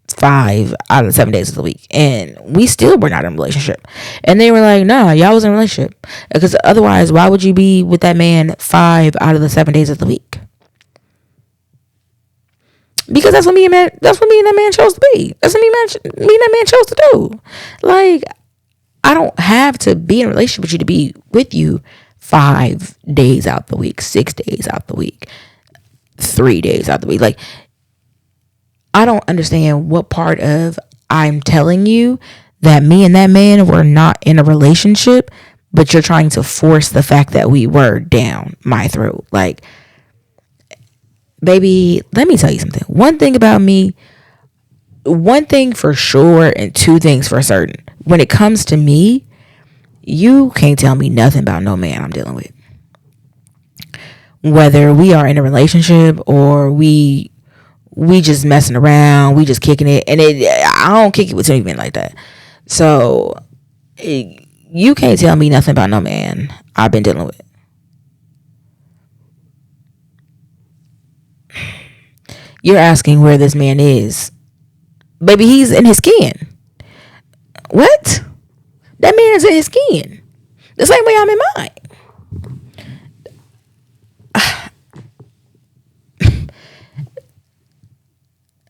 5 out of the 7 days of the week, and we still were not in a relationship. And they were like, nah, y'all was in a relationship, because otherwise why would you be with that man 5 out of the 7 days of the week? Because that's what me and that man chose to be. That's what me and that man chose to do. Like, I don't have to be in a relationship with you to be with you 5 days out the week, 6 days out the week, 3 days out the week. Like, I don't understand what part of I'm telling you that me and that man were not in a relationship, but you're trying to force the fact that we were down my throat. Like, baby, let me tell you something. One thing about me, one thing for sure, and two things for certain. When it comes to me, you can't tell me nothing about no man I'm dealing with. Whether we are in a relationship or we just messing around, we just kicking it, and I don't kick it with any men like that. So you can't tell me nothing about no man I've been dealing with. You're asking where this man is. Baby, he's in his skin. What? That man is in his skin. The same way I'm in mine.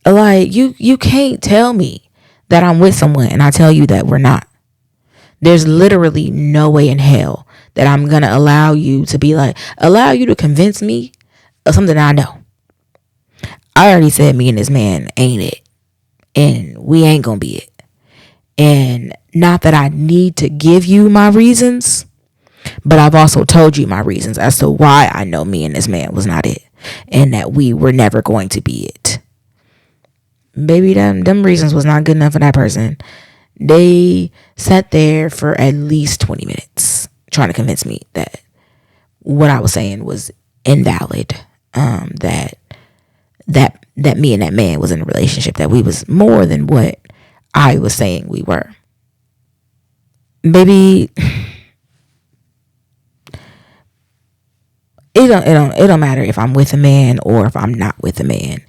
Like, you can't tell me that I'm with someone and I tell you that we're not. There's literally no way in hell that I'm going to allow you to convince me of something that I know. I already said me and this man ain't it. And we ain't going to be it. And not that I need to give you my reasons, but I've also told you my reasons as to why I know me and this man was not it. And that we were never going to be it. Baby, them reasons was not good enough for that person. They sat there for at least 20 minutes trying to convince me that what I was saying was invalid. That me and that man was in a relationship, that we was more than what I was saying we were. Baby, it don't matter if I'm with a man or if I'm not with a man.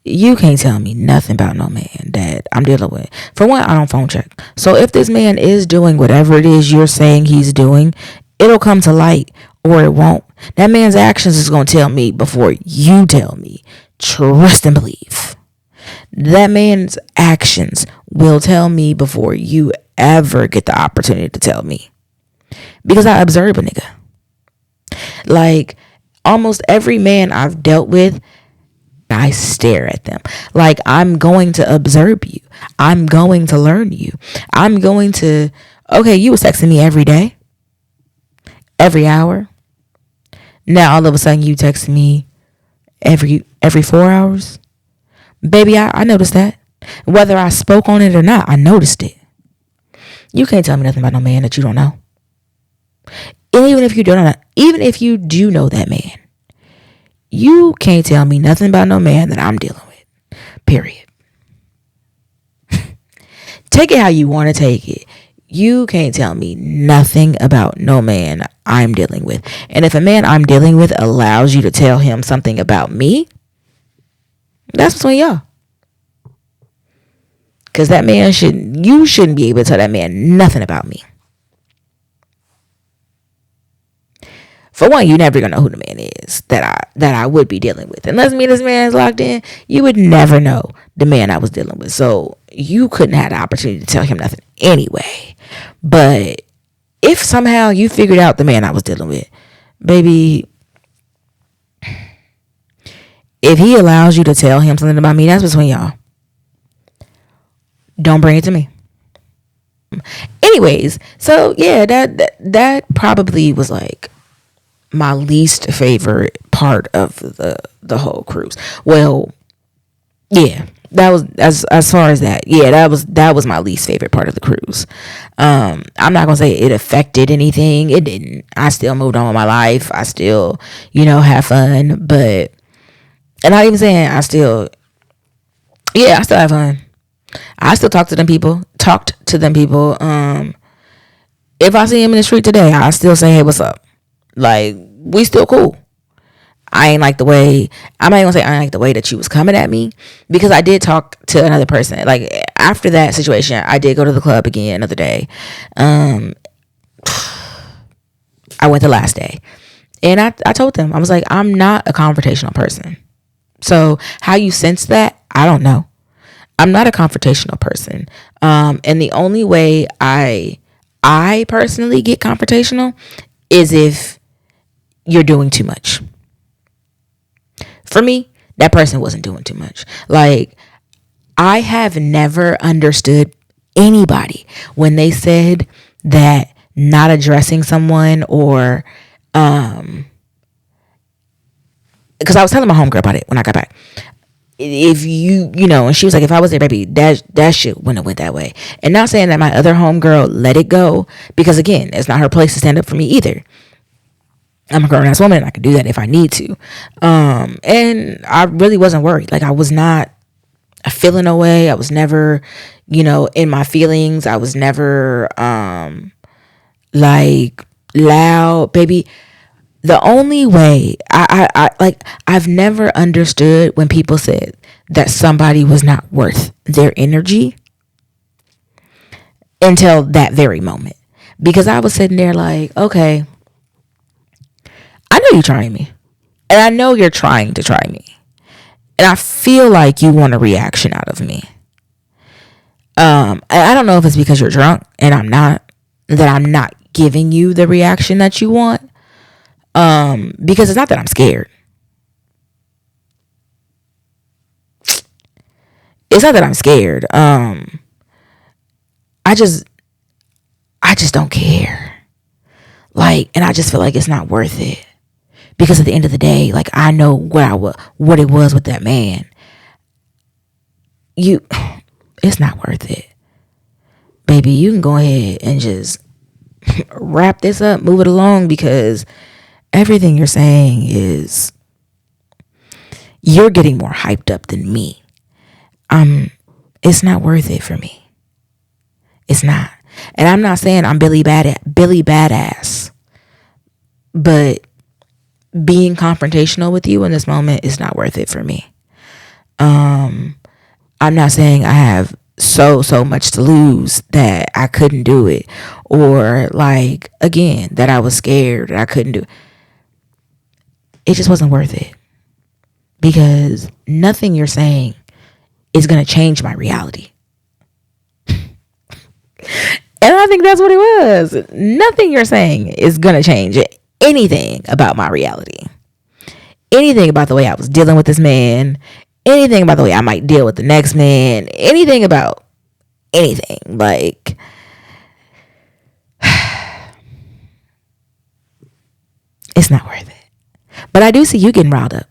You can't tell me nothing about no man that I'm dealing with. For one, I don't phone check. So if this man is doing whatever it is you're saying he's doing, it'll come to light or it won't. That man's actions is going to tell me before you tell me. Trust and believe. That man's actions will tell me before you ever get the opportunity to tell me. Because I observe a nigga. Like, almost every man I've dealt with, I stare at them. Like, I'm going to observe you. I'm going to learn you. I'm going to, okay, you was texting me every day, every hour. Now all of a sudden you text me every 4 hours. Baby, I noticed that. Whether I spoke on it or not, I noticed it. You can't tell me nothing about no man that you don't know. And even if you do know that man, you can't tell me nothing about no man that I'm dealing with. Period. Take it how you want to take it. You can't tell me nothing about no man I'm dealing with. And if a man I'm dealing with allows you to tell him something about me, that's between y'all. Because you shouldn't be able to tell that man nothing about me. For one, you never gonna know who the man is that I would be dealing with. Unless me and this man is locked in, you would never know the man I was dealing with. So you couldn't have the opportunity to tell him nothing anyway. But if somehow you figured out the man I was dealing with, baby, if he allows you to tell him something about me, that's between y'all. Don't bring it to me. Anyways, so yeah, that probably was like my least favorite part of the whole cruise. Well, yeah, that was as far as that. Yeah, that was my least favorite part of the cruise. I'm not gonna say it affected anything. It didn't. I still moved on with my life. I still, have fun. But, and not even saying I still have fun. I still talked to them people. If I see him in the street today, I still say, hey, what's up? Like, we still cool. I'm not even gonna say I ain't like the way that you was coming at me, because I did talk to another person. Like, after that situation, I did go to the club again another day. I went the last day. And I told them, I was like, I'm not a confrontational person. So how you sense that, I don't know. I'm not a confrontational person. And the only way I personally get confrontational is if you're doing too much. For me, that person wasn't doing too much. Like, I have never understood anybody when they said that not addressing someone or, because I was telling my homegirl about it when I got back. If and she was like, if I was there, baby, that shit wouldn't have went that way. And not saying that my other homegirl let it go, because again, it's not her place to stand up for me either. I'm a grown ass woman and I can do that if I need to. And I really wasn't worried. Like, I was not feeling no way. I was never, in my feelings. I was never, like, loud, baby. The only way I've never understood when people said that somebody was not worth their energy until that very moment. Because I was sitting there like, okay, I know you're trying me. And I know you're trying to try me. And I feel like you want a reaction out of me. And I don't know if it's because you're drunk and I'm not giving you the reaction that you want. Because it's not that I'm scared. It's not that I'm scared. I just don't care. Like, and I just feel like it's not worth it. Because at the end of the day, like, I know what it was with that man. It's not worth it. Baby, you can go ahead and just wrap this up, move it along, because everything you're saying is, you're getting more hyped up than me. It's not worth it for me. It's not. And I'm not saying I'm Billy Badass, but being confrontational with you in this moment is not worth it for me. I'm not saying I have so much to lose that I couldn't do it, or like, again, that I was scared that I couldn't do it. It just wasn't worth it, because nothing you're saying is going to change my reality. And I think that's what it was. Nothing you're saying is going to change anything about my reality. Anything about the way I was dealing with this man. Anything about the way I might deal with the next man. Anything about anything. Like, it's not worth it. But I do see you getting riled up.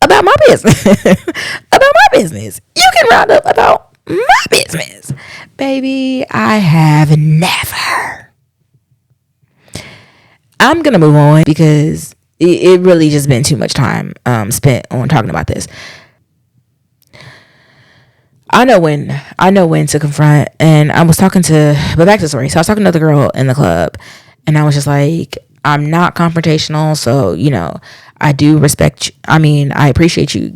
About my business. About my business. You get riled up about my business. Baby, I have never. I'm going to move on, because it really just been too much time spent on talking about this. I know when to confront. And I was talking to, but back to the story. So I was talking to the girl in the club, and I was just like, I'm not confrontational. So, I do respect, I appreciate you,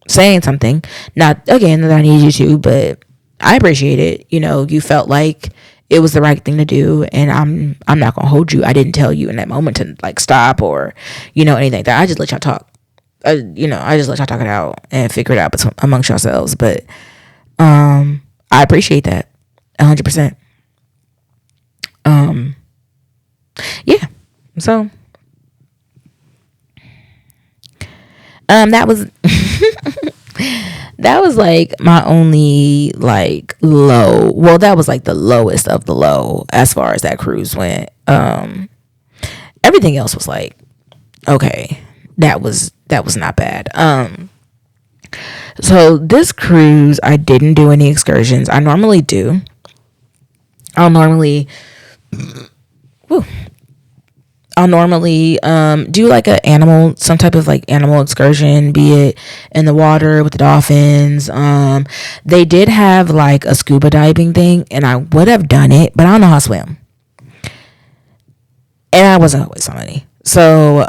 saying something. Not, again, that I need you to, but I appreciate it. You felt like it was the right thing to do, and I'm not gonna hold you. I didn't tell you in that moment to like stop or anything like that. I just let y'all talk. I just let y'all talk it out and figure it out amongst yourselves. But I appreciate that 100%. Yeah. So that was that was like my only like low. Well, that was like the lowest of the low as far as that cruise went. Everything else was like, okay, that was not bad. So this cruise, I didn't do any excursions. I normally do. I'll normally do like some type of like animal excursion, be it in the water with the dolphins. They did have like a scuba diving thing, and I would have done it, but I don't know how to swim, and I wasn't always some money. So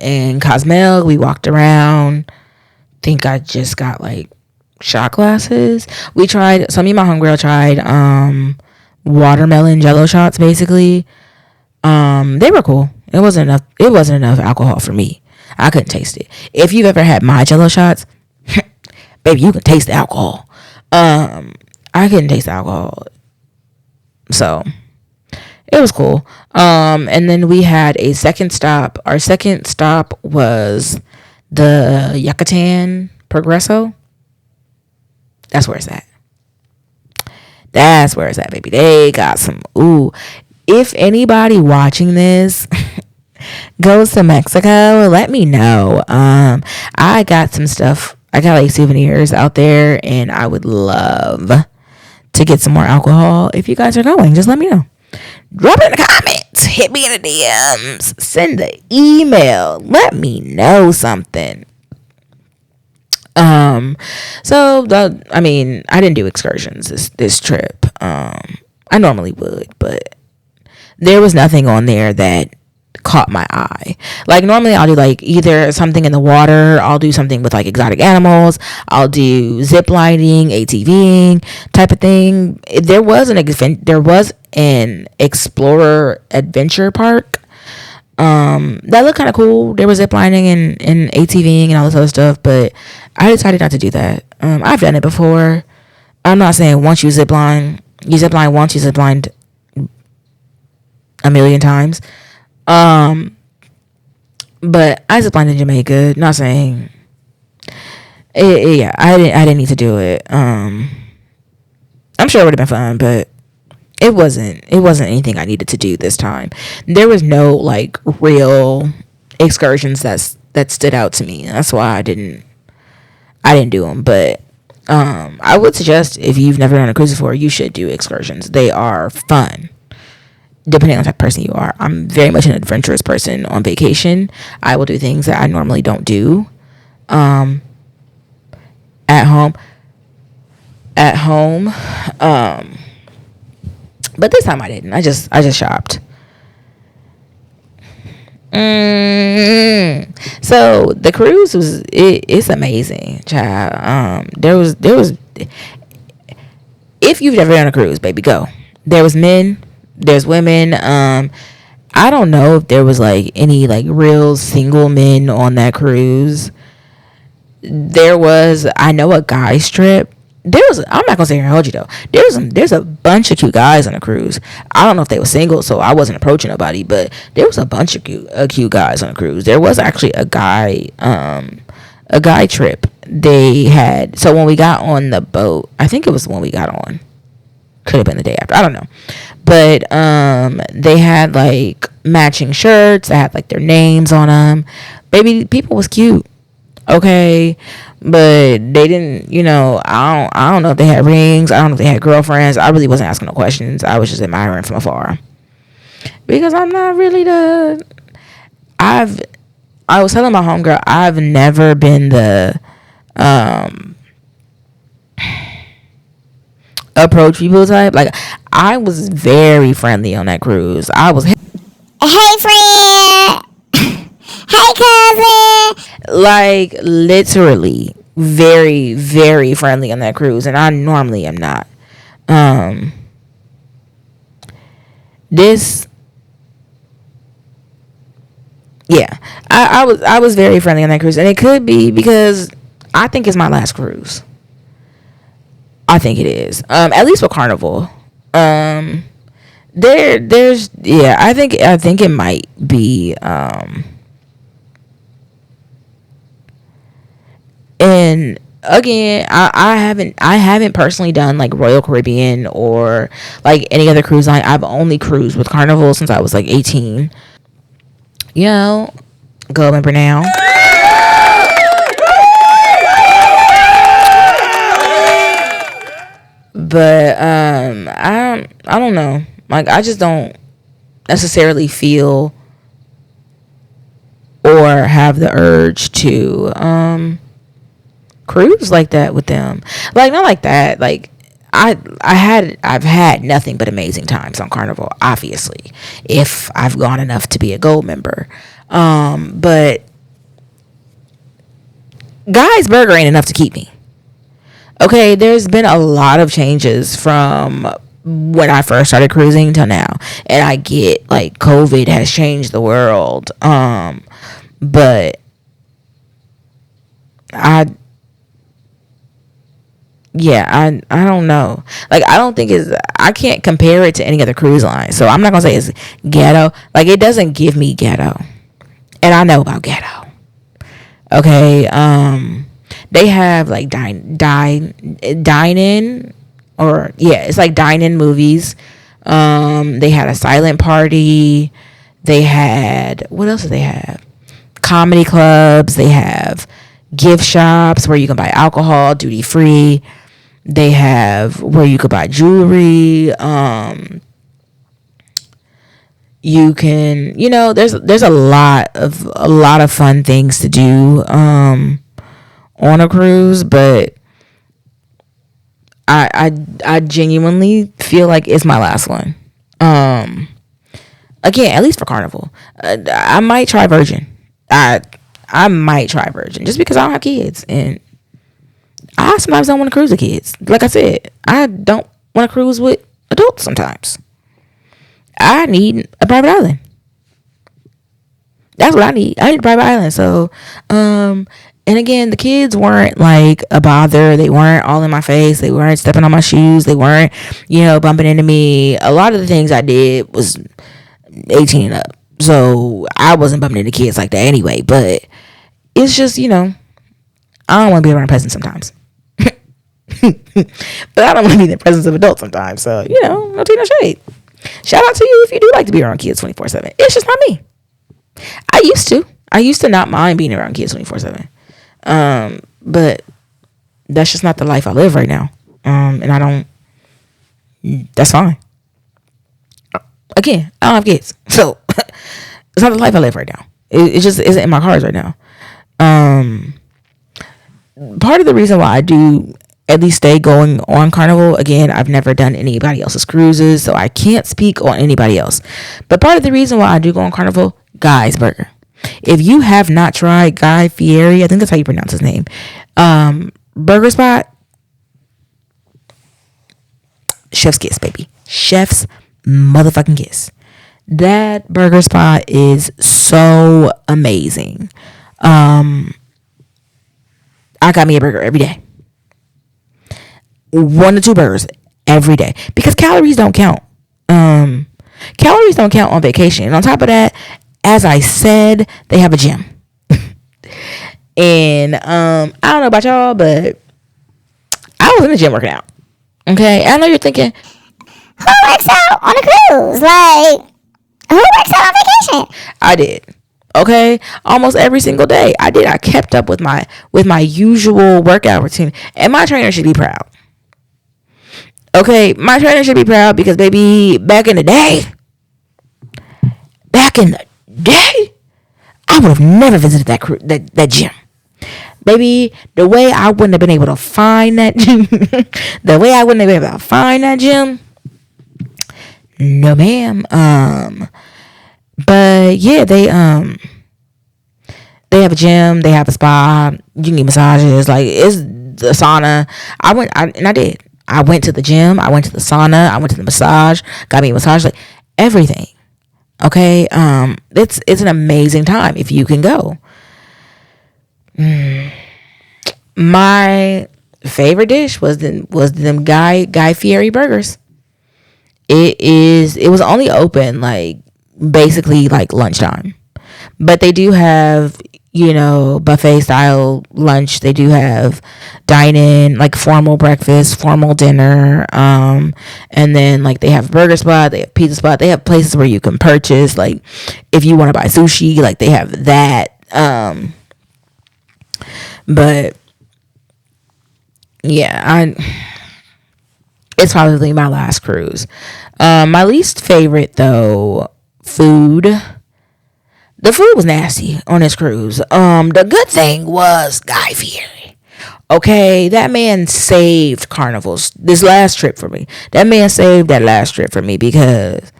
in Cozumel, we walked around. Think I just got like shot glasses. Me and my homegirl tried watermelon jello shots, basically. They were cool. It wasn't enough alcohol for me. I couldn't taste it. If you've ever had my jello shots, baby, you can taste the alcohol. I couldn't taste the alcohol. So it was cool. And then we had a second stop. Our second stop was the Yucatan Progreso. That's where it's at. That's where it's at, baby. They got some, if anybody watching this goes to Mexico, let me know. I got some stuff. I got like souvenirs out there, and I would love to get some more alcohol. If you guys are going, just let me know. Drop it in the comments. Hit me in the DMs. Send the email. Let me know something. So I didn't do excursions this trip. I normally would, but there was nothing on there that caught my eye. Like, normally I'll do like either something in the water, I'll do something with like exotic animals, I'll do zip lining, ATVing type of thing. There was an Explorer Adventure Park that looked kind of cool. There was zip lining and ATVing and all this other stuff, but I decided not to do that. I've done it before. I'm not saying once you zip line, You zip line once, you zip lined a million times. But I zip lined in Jamaica. Not saying yeah, I didn't need to do it. I'm sure it would have been fun, but it wasn't anything I needed to do this time. There was no like real excursions that stood out to me. That's why I didn't do them. But I would suggest, if you've never done a cruise before, you should do excursions. They are fun, depending on the type of person you are. I'm very much an adventurous person on vacation. I will do things that I normally don't do at home. But this time I didn't. I just shopped. So the cruise it's amazing, child. There was if you've never done a cruise, baby, go. There was men, there's women. I don't know if there was like any like real single men on that cruise. There was, I know, a guys trip. I'm not gonna say here and hold you though. There's a bunch of cute guys on a cruise. I don't know if they were single, so I wasn't approaching nobody, but there was a bunch of cute guys on a cruise. There was actually a guy trip they had. So when we got on the boat, I think it was when we got on. Could have been the day after. I don't know. But they had like matching shirts. They had like their names on them. Baby, people was cute. Okay, but they didn't, I don't know if they had rings. I don't know if they had girlfriends. I really wasn't asking no questions. I was just admiring from afar, because I'm not really I was telling my homegirl, I've never been the approach people type. Like, I was very friendly on that cruise. I was, hey friend, hey cousin, like literally very, very friendly on that cruise, and I normally am not. I was very friendly on that cruise, and it could be because I think it's my last cruise. I think it is. At least with Carnival. I think it might be and again, I haven't personally done like Royal Caribbean or like any other cruise line. I've only cruised with Carnival since I was like 18. Go member now. But I don't know. Like, I just don't necessarily feel or have the urge to cruise like that with them. Like, not like that. Like, I've had nothing but amazing times on Carnival, obviously, if I've gone enough to be a gold member. But Guy's Burger ain't enough to keep me. Okay, there's been a lot of changes from when I first started cruising till now. And I get, like, COVID has changed the world. But I don't know. Like, I don't think I can't compare it to any other cruise line. So I'm not going to say it's ghetto. Like, it doesn't give me ghetto. And I know about ghetto. Okay, they have like dine in, or it's like dine in movies. They had a silent party. They had, what else do they have? Comedy clubs. They have gift shops where you can buy alcohol duty free. They have where you could buy jewelry. You can, there's a lot of fun things to do on a cruise, but I genuinely feel like it's my last one. Again, at least for Carnival. I might try Virgin. I might try Virgin just because I don't have kids, and I sometimes don't want to cruise with kids. Like I said, I don't want to cruise with adults sometimes. I need a private island. That's what I need. I need a private island. So, And again, the kids weren't like a bother. They weren't all in my face. They weren't stepping on my shoes. They weren't, bumping into me. A lot of the things I did was 18 and up. So I wasn't bumping into kids like that anyway. But it's just, I don't want to be around peasants sometimes. But I don't want to be in the presence of adults sometimes. So, no tea, no shade. Shout out to you if you do like to be around kids 24/7. It's just not me. I used to not mind being around kids 24/7. But that's just not the life I live right now. And that's fine. Again, I don't have kids. So it's not the life I live right now. It just isn't in my cards right now. Part of the reason why I do at least stay going on Carnival, again, I've never done anybody else's cruises, so I can't speak on anybody else. But part of the reason why I do go on Carnival, Guy's Burger. If you have not tried Guy Fieri, I think that's how you pronounce his name, burger spot, chef's kiss, baby. Chef's motherfucking kiss. That burger spot is so amazing. I got me a burger every day. 1 to 2 burgers every day. Because calories don't count. Calories don't count on vacation. And on top of that, as I said, they have a gym. And I don't know about y'all, but I was in the gym working out. Okay? I know you're thinking, who works out on a cruise? Like, who works out on vacation? I did. Okay? Almost every single day. I did. I kept up with my usual workout routine. And my trainer should be proud. Okay? My trainer should be proud because, baby, back in the day, I would have never visited that gym. Baby, the way I wouldn't have been able to find that gym, no ma'am. But yeah, they have a gym, they have a spa, you can get massages, like it's the sauna. I did. I went to the gym, I went to the sauna, I went to the massage, got me a massage, like everything. Okay, it's an amazing time if you can go. My favorite dish was them Guy Fieri burgers. It was only open like basically like lunchtime, but they do have buffet style lunch. They do have dine-in, like formal breakfast, formal dinner, and then like they have burger spot, they have pizza spot, they have places where you can purchase, like if you want to buy sushi, like they have that. But yeah, it's probably my last cruise. My least favorite though, food. The food was nasty on this cruise. The good thing was Guy Fieri. Okay, that man saved Carnival's this last trip for me. That man saved that last trip for me because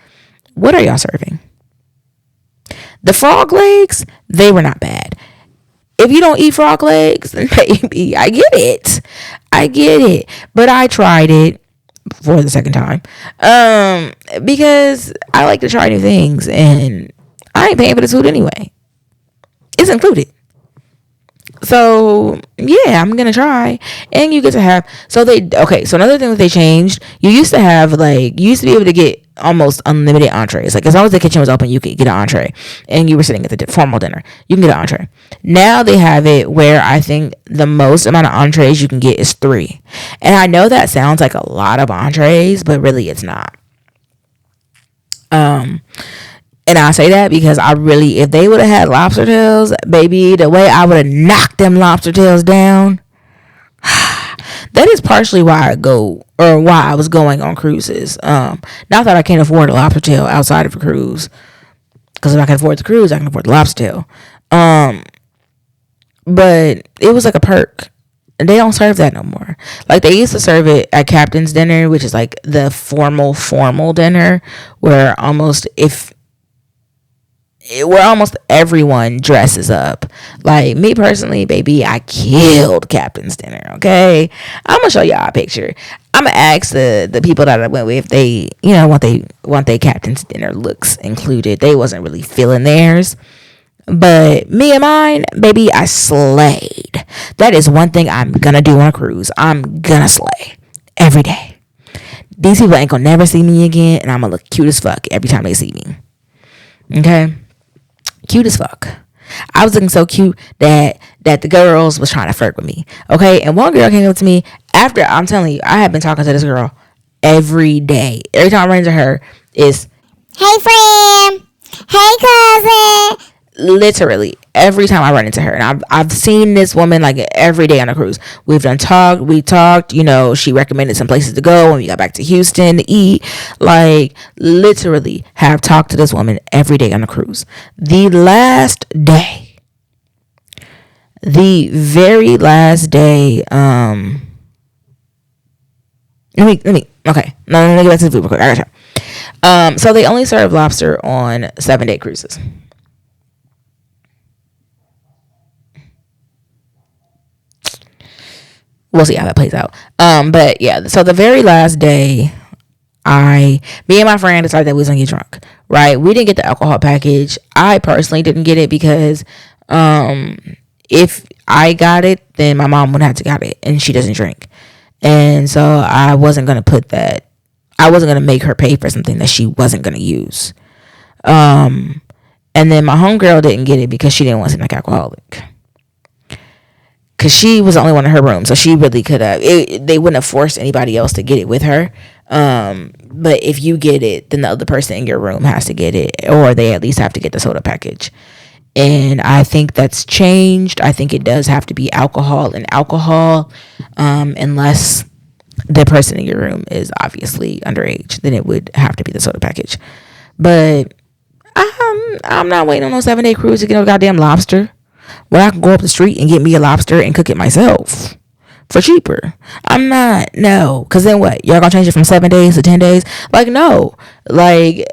what are y'all serving? The frog legs, they were not bad. If you don't eat frog legs, then baby, I get it. But I tried it for the second time. Because I like to try new things and I ain't paying for the food anyway. It's included. So yeah, I'm gonna try. And you get to have so another thing that they changed, you used to be able to get almost unlimited entrees. Like as long as the kitchen was open, you could get an entree and you were sitting at the formal dinner, you can get an entree. Now they have it where I think the most amount of entrees you can get is 3. And I know that sounds like a lot of entrees, but really it's not. And I say that because if they would have had lobster tails, baby, the way I would have knocked them lobster tails down. That is partially why I was going on cruises. Not that I can't afford a lobster tail outside of a cruise. Because if I can afford the cruise, I can afford the lobster tail. But it was like a perk. And they don't serve that no more. Like they used to serve it at Captain's Dinner, which is like the formal dinner where almost everyone dresses up. Like me personally, baby, I killed Captain's Dinner. Okay, I'm gonna show y'all a picture. I'm gonna ask the people that I went with if they want they Captain's Dinner looks included. They wasn't really feeling theirs. But me and mine, baby, I slayed. That is one thing I'm gonna do on a cruise. I'm gonna slay every day. These people ain't gonna never see me again, and I'm gonna look cute as fuck every time they see me. Okay? Cute as fuck. I was looking so cute that the girls was trying to flirt with me. Okay? And one girl came up to me after, I'm telling you, I have been talking to this girl every day. Every time I run into her, is, hey friend, hey cousin. Literally every time I run into her, and I've seen this woman like every day on a cruise. We talked, you know, she recommended some places to go when we got back to Houston to eat. Like, literally have talked to this woman every day on a cruise. The very last day, let me okay, no, let me get back to the food real quick. I gotcha. So they only serve lobster on 7-day cruises. We'll see how that plays out. But yeah, so the very last day, me and my friend decided that we was gonna get drunk. Right? We didn't get the alcohol package. I personally didn't get it because if I got it, then my mom would have to got it, and she doesn't drink. And so I wasn't gonna make her pay for something that she wasn't gonna use. And then my homegirl didn't get it because she didn't want to seem like alcoholic. Because she was the only one in her room, so she really could have. They wouldn't have forced anybody else to get it with her. But if you get it, then the other person in your room has to get it, or they at least have to get the soda package. And I think that's changed. I think it does have to be alcohol and alcohol, unless the person in your room is obviously underage. Then it would have to be the soda package. But I'm not waiting on no 7-day cruise to get a goddamn lobster. When I can go up the street and get me a lobster and cook it myself for cheaper. I'm not, no. Because then what? Y'all gonna change it from 7 days to 10 days? Like, no. Like,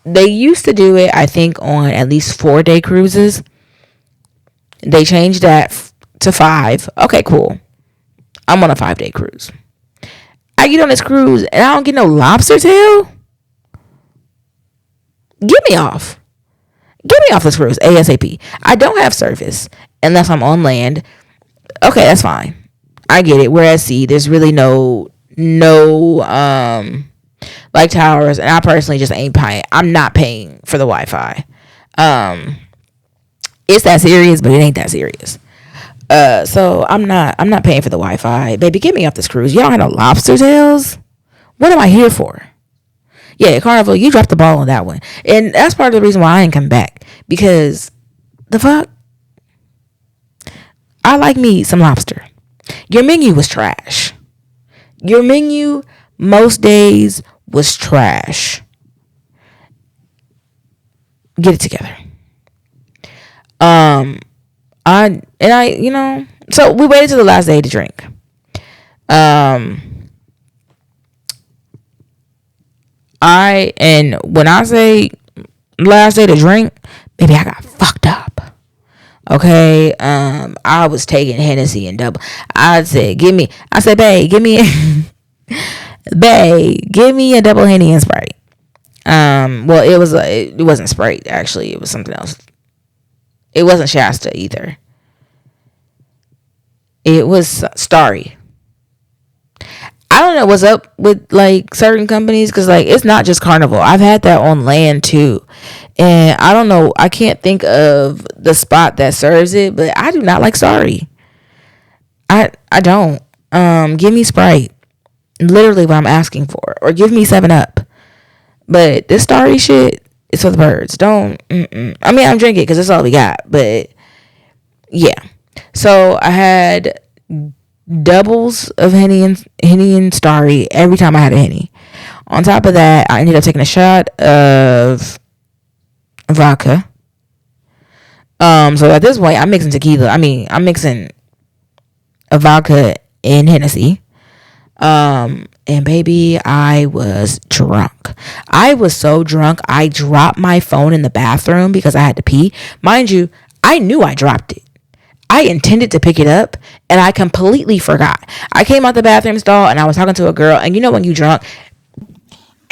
they used to do it, I think, on at least 4-day cruises. They changed that to 5. Okay, cool. I'm on a 5-day cruise. I get on this cruise and I don't get no lobster tail? Get me off. Get me off this cruise ASAP. I don't have service unless I'm on land. Okay, that's fine. I get it. We're at sea. There's really no like towers, and I personally just ain't paying. I'm not paying for the Wi-Fi. It's that serious, but it ain't that serious. So I'm not paying for the Wi-Fi. Baby, get me off this cruise. Y'all have no lobster tails? What am I here for? Yeah, Carnival, you dropped the ball on that one. And that's part of the reason why I ain't come back. Because, the fuck? I like me some lobster. Your menu was trash. Your menu, most days, was trash. Get it together. You know, so we waited till the last day to drink. When I say last day to drink, baby, I got fucked up. Okay, I was taking Hennessy and double. I said, babe, give me a double Henny and Sprite. Well, it wasn't Sprite, actually. It was something else. It wasn't Shasta either. It was Starry. I don't know what's up with like certain companies, because like it's not just Carnival. I've had that on land too, and I don't know. I can't think of the spot that serves it, but I do not like Starry. I don't. Give me Sprite, literally what I'm asking for, or give me 7-Up. But this Starry shit is for the birds. Don't. I mean, I'm drinking it because that's all we got. But yeah, so I had doubles of Henny and Starry every time I had a Henny. On top of that, I ended up taking a shot of vodka. So at this point, I'm mixing tequila. I mean, I'm mixing a vodka and Hennessy. And baby, I was drunk. I was so drunk, I dropped my phone in the bathroom because I had to pee. Mind you, I knew I dropped it. I intended to pick it up, and I completely forgot. I came out the bathroom stall, and I was talking to a girl, and you know when you drunk,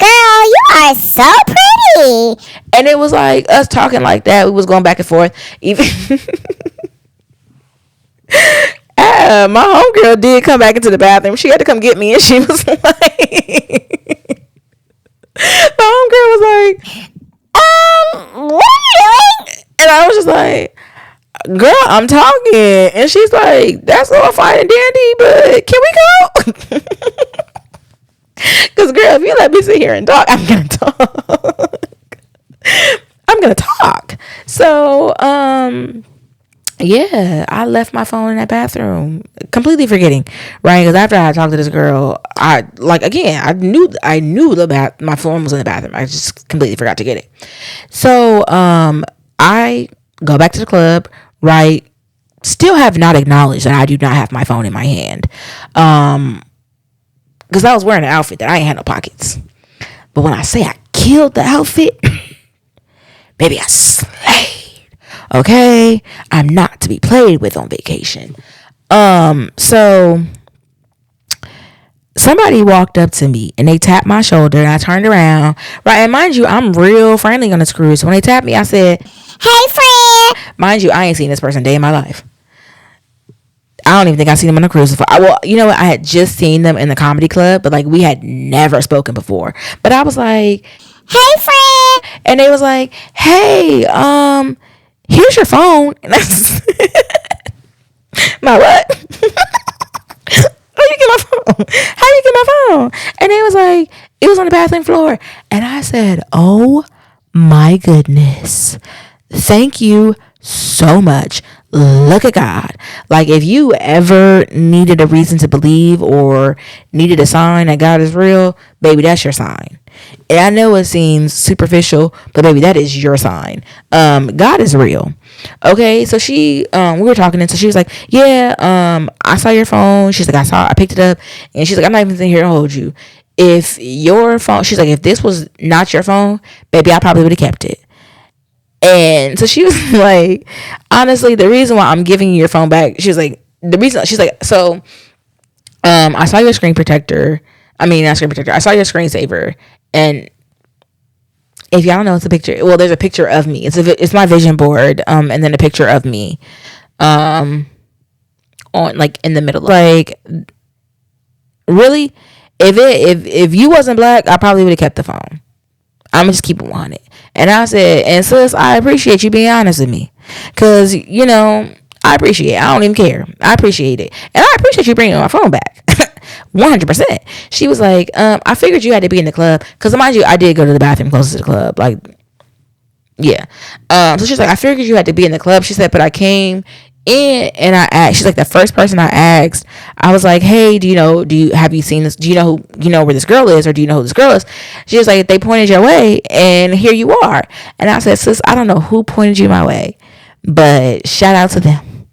girl, you are so pretty. And it was like us talking like that. We was going back and forth. Even my homegirl did come back into the bathroom. She had to come get me, and she was like, my homegirl was like, what are you doing? and I was just like, girl, I'm talking. And she's like, that's all fine and dandy, but can we go? Because, girl, if you let me sit here and talk, I'm going to talk. I'm going to talk. So, yeah, I left my phone in that bathroom, completely forgetting, right? Because after I talked to this girl, I knew my phone was in the bathroom. I just completely forgot to get it. So, I go back to the club, right? Still have not acknowledged that I do not have my phone in my hand. Because I was wearing an outfit that I ain't had no pockets. But when I say I killed the outfit, baby, I slayed. Okay? I'm not to be played with on vacation. So somebody walked up to me and they tapped my shoulder and I turned around. Right, and mind you, I'm real friendly on this cruise. So when they tapped me, I said, hey, friend. mind you, I ain't seen this person a day in my life. I don't even think I've seen them on a cruise before. Well, you know what? I had just seen them in the comedy club, but like we had never spoken before. But I was like, hey, friend. and they was like, hey, here's your phone. And that's my what? How you get my phone? How you get my phone? And they was like, it was on the bathroom floor. And I said, oh my goodness. Thank you so much. Look at God. Like, if you ever needed a reason to believe or needed a sign that God is real, baby, that's your sign. And I know it seems superficial, but baby, that is your sign. God is real. Okay, so we were talking, and so she was like, yeah, I saw your phone. She's like, I picked it up, and she's like, I'm not even here to hold you. If your phone, she's like, if this was not your phone, baby, I probably would have kept it. And so she was like, honestly, the reason why I'm giving you your phone back, she's like, so, I saw your screen protector. I mean, not screen protector. I saw your screensaver. And if y'all don't know, it's a picture. Well, there's a picture of me. It's my vision board. And then a picture of me, on like in the middle. Like, really, if you wasn't black, I probably would have kept the phone. I'm gonna just keep it 100. And I said, and sis, I appreciate you being honest with me. Because, you know, I appreciate it. I don't even care. I appreciate it. And I appreciate you bringing my phone back. 100%. She was like, I figured you had to be in the club. Because, mind you, I did go to the bathroom closest to the club. Like, yeah. So she's like, I figured you had to be in the club. She said, but I came in and I asked. She's like, the first person I asked, I was like, hey, have you seen this? Do you know where this girl is, or do you know who this girl is? She was like, they pointed your way and here you are. And I said, sis, I don't know who pointed you my way, but shout out to them.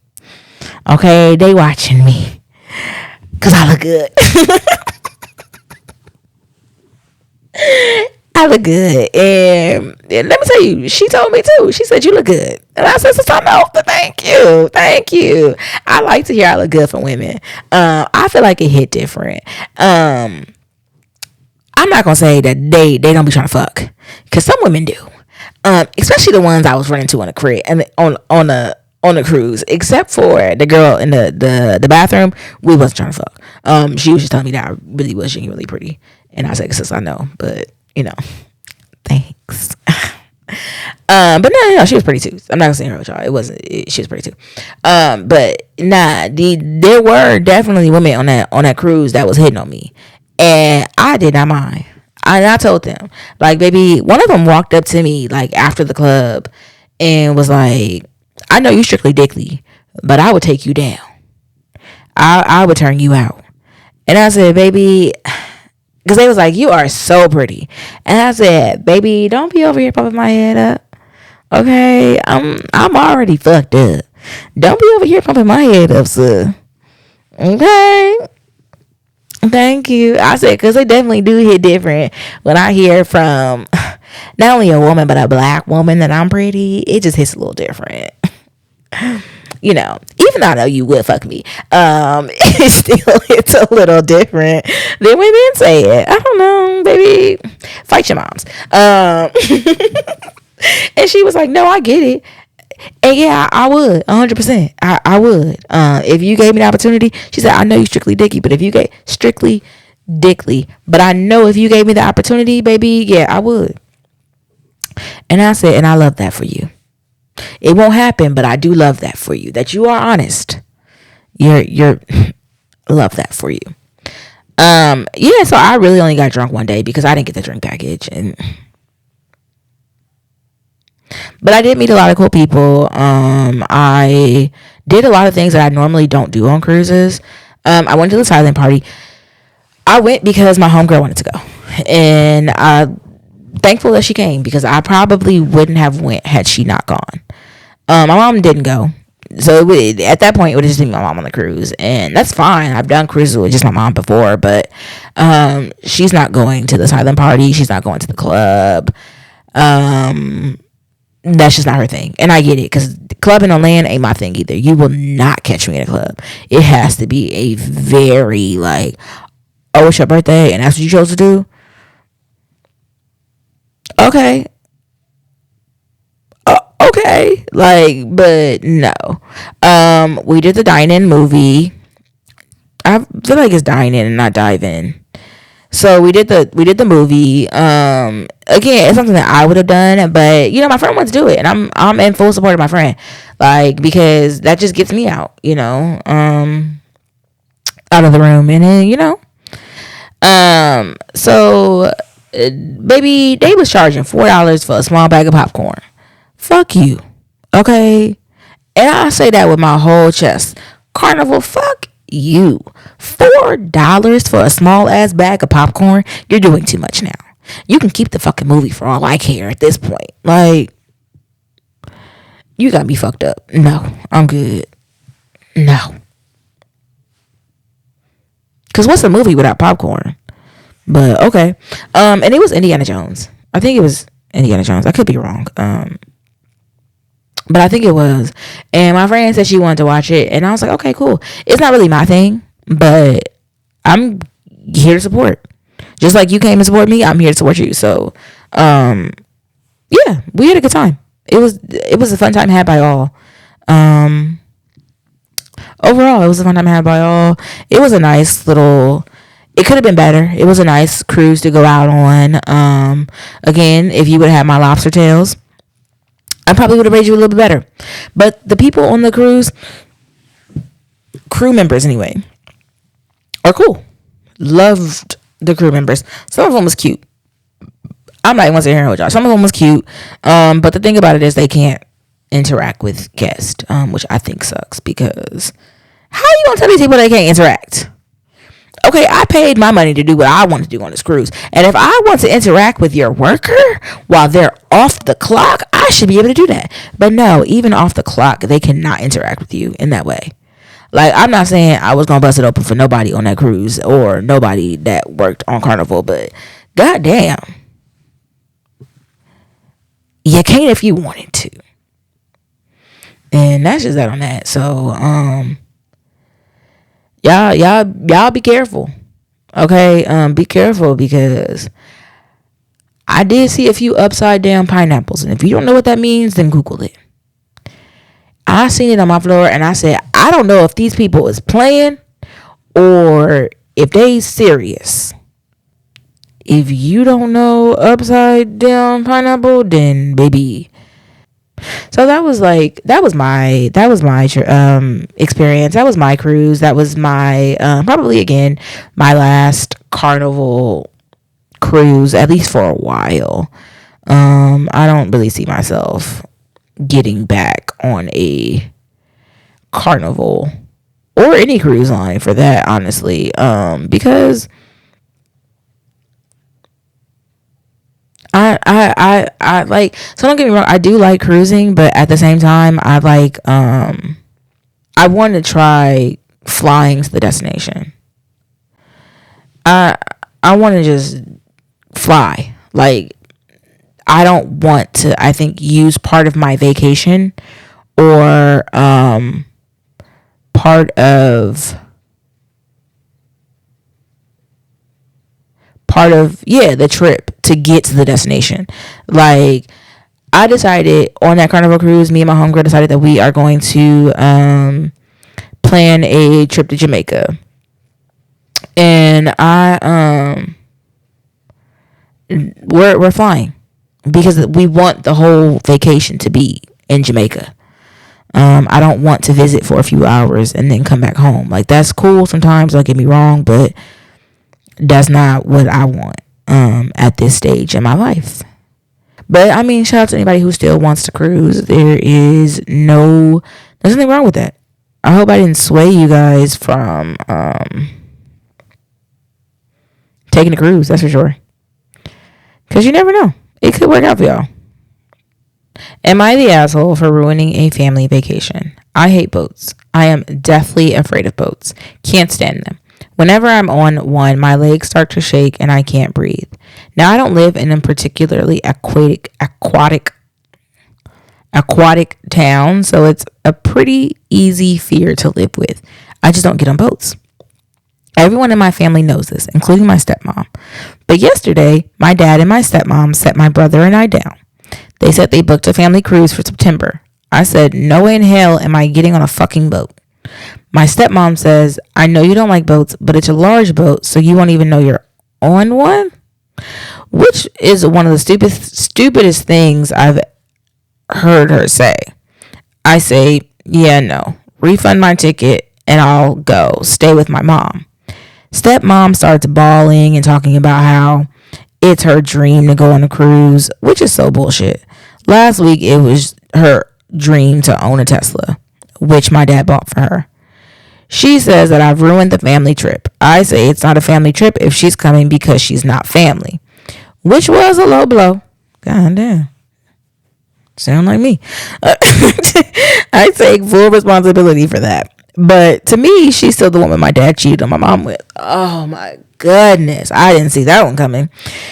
Okay, they watching me because I look good. I look good. And let me tell you, she told me too. She said, you look good. And I said, sister, no, thank you. I like to hear I look good for women. I feel like it hit different. I'm not gonna say that they don't be trying to fuck, because some women do. Especially the ones I was running to on a crib and on a cruise, except for the girl in the bathroom. We wasn't trying to fuck. She was just telling me that I really was genuinely pretty, and I said, sis, I know, but you know, thanks. But no, she was pretty too. I'm not gonna say her with y'all. She was pretty too. But nah, there were definitely women on that cruise that was hitting on me, and I did not mind. I told them, like, baby, one of them walked up to me like after the club and was like, I know you strictly dickly, but I would take you down. I would turn you out. And I said, baby, because they was like, you are so pretty. And I said, baby, don't be over here popping my head up. Okay, I'm already fucked up. Don't be over here pumping my head up, sir. Okay, thank you. I said, because they definitely do hit different when I hear from not only a woman but a black woman that I'm pretty. It just hits a little different. You know, even though I know you would fuck me, it's a little different than when men say it. I don't know, baby. Fight your moms. And she was like, no, I get it. And yeah, I would 100%. I would. If you gave me the opportunity, she said, I know you strictly dicky, but if you gave strictly dickly, but I know if you gave me the opportunity, baby, yeah, I would. And I said, and I love that for you. It won't happen, but I do love that for you. That you are honest. You're love that for you. Yeah, so I really only got drunk one day because I didn't get the drink package, but I did meet a lot of cool people. I did a lot of things that I normally don't do on cruises. I went to the silent party. I went because my homegirl wanted to go, and I'm thankful that she came because I probably wouldn't have went had she not gone. My mom didn't go, so at that point it would just be my mom on the cruise, and that's fine. I've done cruises with just my mom before, but she's not going to the silent party. She's not going to the club. That's just not her thing, and I get it because clubbing on land ain't my thing either. You will not catch me in a club. It has to be a very like, oh, it's your birthday and that's what you chose to do. Okay, okay, like, but no. We did the dine-in movie. I feel like it's dine-in and not dive-in. So we did the movie. Again, it's something that I would have done, but my friend wants to do it, and I'm in full support of my friend, like, because that just gets me out, out of the room, and then so baby, they was charging $4 for a small bag of popcorn. Fuck you, okay? And I say that with my whole chest. Carnival, fuck you. $4 for a small ass bag of popcorn? You're doing too much now. You can keep the fucking movie for all I care at this point. Like, you got me fucked up. No, I'm good. No. Because what's a movie without popcorn? But okay. And it was Indiana Jones. I think it was Indiana Jones. I could be wrong. But I think it was. And my friend said she wanted to watch it. And I was like, okay, cool. It's not really my thing, but I'm here to support. Just like you came to support me, I'm here to support you. So, yeah, we had a good time. It was a fun time had by all. Overall, it was a fun time had by all. It was a nice little... It could have been better. It was a nice cruise to go out on. Again, if you would have had my lobster tails, I probably would have rated you a little bit better. But the people on the cruise, crew members anyway, are cool. Loved the crew members. Some of them was cute. I'm not even going to sit here and hold y'all. Some of them was cute. But the thing about it is they can't interact with guests, which I think sucks, because how you going to tell these people they can't interact? Okay, I paid my money to do what I want to do on this cruise. And if I want to interact with your worker while they're off the clock, I should be able to do that. But no, even off the clock, they cannot interact with you in that way. Like, I'm not saying I was going to bust it open for nobody on that cruise or nobody that worked on Carnival, but goddamn, you can't if you wanted to. And that's just that on that. So, y'all be careful. Okay, be careful, because I did see a few upside down pineapples, and if you don't know what that means, then Google it. I seen it on my floor, and I said, I don't know if these people is playing or if they serious. If you don't know upside down pineapple, then baby. So that was my experience. That was my cruise. That was my probably again my last Carnival cruise, at least for a while. I don't really see myself getting back on a Carnival or any cruise line for that, honestly, because I like, so don't get me wrong, I do like cruising, but at the same time, I like, I want to try flying to the destination. I want to just fly. Like, I don't want to, I think, use part of my vacation or, part part of the trip to get to the destination. Like, I decided on that Carnival cruise, me and my homegirl decided that we are going to plan a trip to Jamaica. And we're flying because we want the whole vacation to be in Jamaica. I don't want to visit for a few hours and then come back home. Like, that's cool sometimes, don't get me wrong, but that's not what I want at this stage in my life. But I mean, shout out to anybody who still wants to cruise. There's nothing wrong with that. I hope I didn't sway you guys from taking a cruise, that's for sure. Because you never know. It could work out for y'all. Am I the asshole for ruining a family vacation? I hate boats. I am deathly afraid of boats. Can't stand them. Whenever I'm on one, my legs start to shake and I can't breathe. Now, I don't live in a particularly aquatic town, so it's a pretty easy fear to live with. I just don't get on boats. Everyone in my family knows this, including my stepmom. But yesterday, my dad and my stepmom set my brother and I down. They said they booked a family cruise for September. I said, no way in hell am I getting on a fucking boat. My stepmom says, I know you don't like boats, but it's a large boat, so you won't even know you're on one? Which is one of the stupidest things I've heard her say. I say, yeah, no. Refund my ticket and I'll go stay with my mom. Stepmom starts bawling and talking about how it's her dream to go on a cruise, which is so bullshit. Last week, it was her dream to own a Tesla, which my dad bought for her. She says that I've ruined the family trip. I say it's not a family trip if she's coming because she's not family, which was a low blow. God damn. Sound like me. I take full responsibility for that. But to me, she's still the woman my dad cheated on my mom with. Oh my goodness. I didn't see that one coming.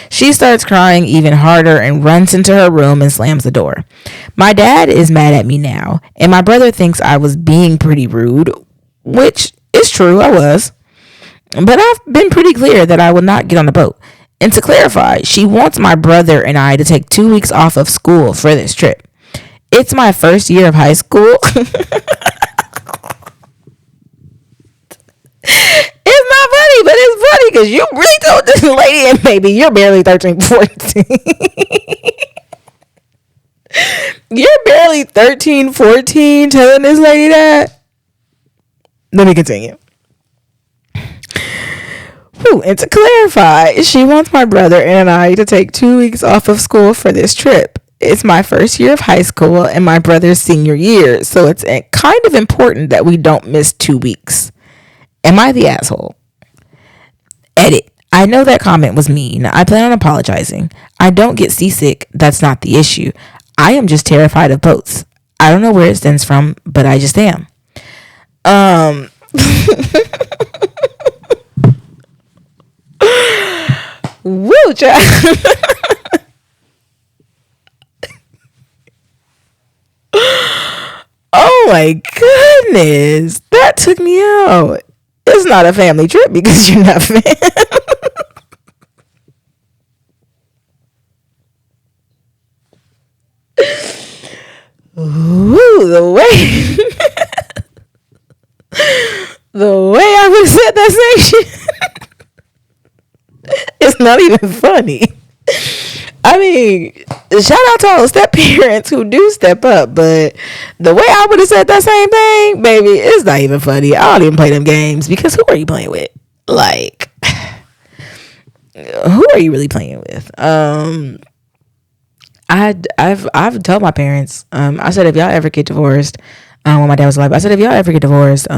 She starts crying even harder and runs into her room and slams the door. My dad is mad at me now, and my brother thinks I was being pretty rude, which is true, I was. But I've been pretty clear that I will not get on the boat. And to clarify, she wants my brother and I to take 2 weeks off of school for this trip. It's my first year of high school. It's not funny, but it's funny because you really told this lady, and baby, you're barely 13, 14. You're barely 13, 14 telling this lady that. Let me continue. And to clarify, she wants my brother and I to take 2 weeks off of school for this trip. It's my first year of high school and my brother's senior year, so it's kind of important that we don't miss 2 weeks. Am I the asshole? Edit. I know that comment was mean. I plan on apologizing. I don't get seasick. That's not the issue. I am just terrified of boats. I don't know where it stems from, but I just am. Woo, child. Oh my goodness. That took me out. It's not a family trip because you're not family. Ooh, the way I would have said that same shit. It's not even funny. I mean, shout out to all the step parents who do step up, but the way I would have said that same thing, baby, it's not even funny. I don't even play them games because who are you playing with? Like, who are you really playing with? I've told my parents, I said, if y'all ever get divorced, when my dad was alive, I said, if y'all ever get divorced,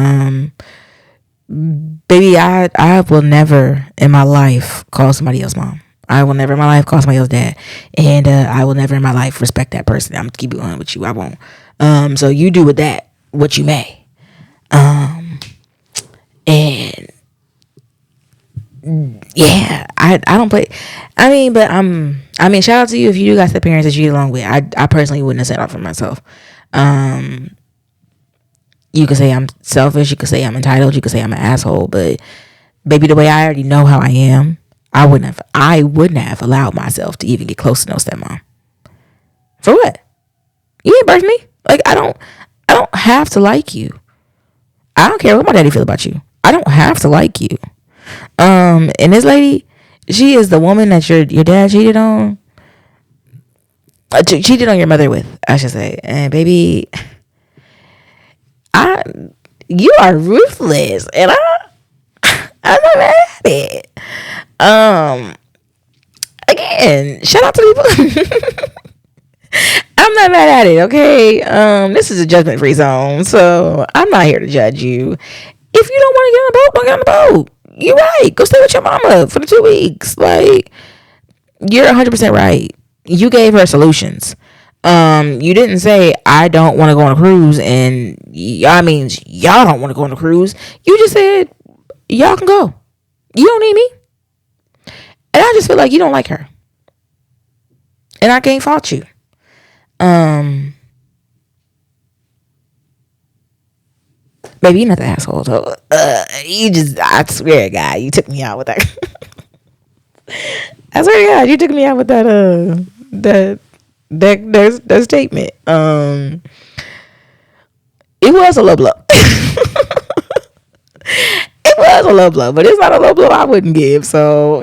baby, I will never in my life call somebody else mom. I will never in my life call somebody else dad. And I will never in my life respect that person. I'm going to keep it on with you. I won't. So you do with that what you may. And yeah, I don't play. I mean, shout out to you if you do got the parents that you get along with. I personally wouldn't have said that for myself. You could say I'm selfish. You could say I'm entitled. You could say I'm an asshole. But baby, the way I already know how I am, I wouldn't have allowed myself to even get close to no stepmom. For what? You ain't birthed me. Like, I don't have to like you. I don't care what my daddy feel about you. I don't have to like you. And this lady, she is the woman that your dad cheated on. Cheated on your mother with, I should say. And baby, you are ruthless, and I'm not mad at it. Again, shout out to people. I'm not mad at it, okay? This is a judgment-free zone, so I'm not here to judge you. If you don't want to get on the boat, don't get on the boat. You're right. Go stay with your mama for the 2 weeks. Like, you're 100% right. You gave her solutions. You didn't say, I don't want to go on a cruise, and y'all means y'all don't want to go on a cruise. You just said, y'all can go. You don't need me. And I just feel like you don't like her. And I can't fault you. Maybe you're not the asshole. So, I swear to God, you took me out with that. I swear to God, you took me out with that statement. It was a low blow. It was a low blow, but it's not a low blow I wouldn't give. So,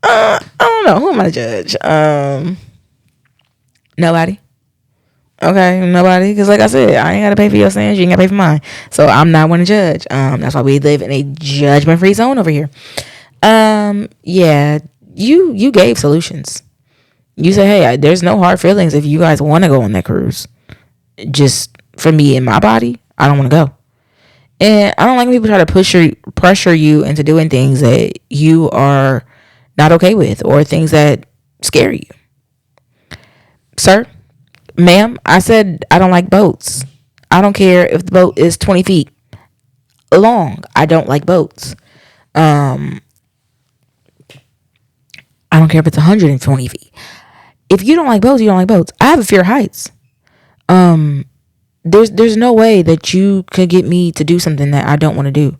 I don't know. Who am I to judge? Nobody. Okay, nobody. Because like I said, I ain't got to pay for your sins. You ain't got to pay for mine. So I'm not one to judge. That's why we live in a judgment-free zone over here. Yeah, you gave solutions. You said, hey, there's no hard feelings if you guys want to go on that cruise. Just for me and my body, I don't want to go. And I don't like when people try to pressure you into doing things that you are not okay with or things that scare you. Sir, ma'am, I said I don't like boats. I don't care if the boat is 20 feet long. I don't like boats. I don't care if it's 120 feet. If you don't like boats, you don't like boats. I have a fear of heights. There's no way that you could get me to do something that I don't want to do.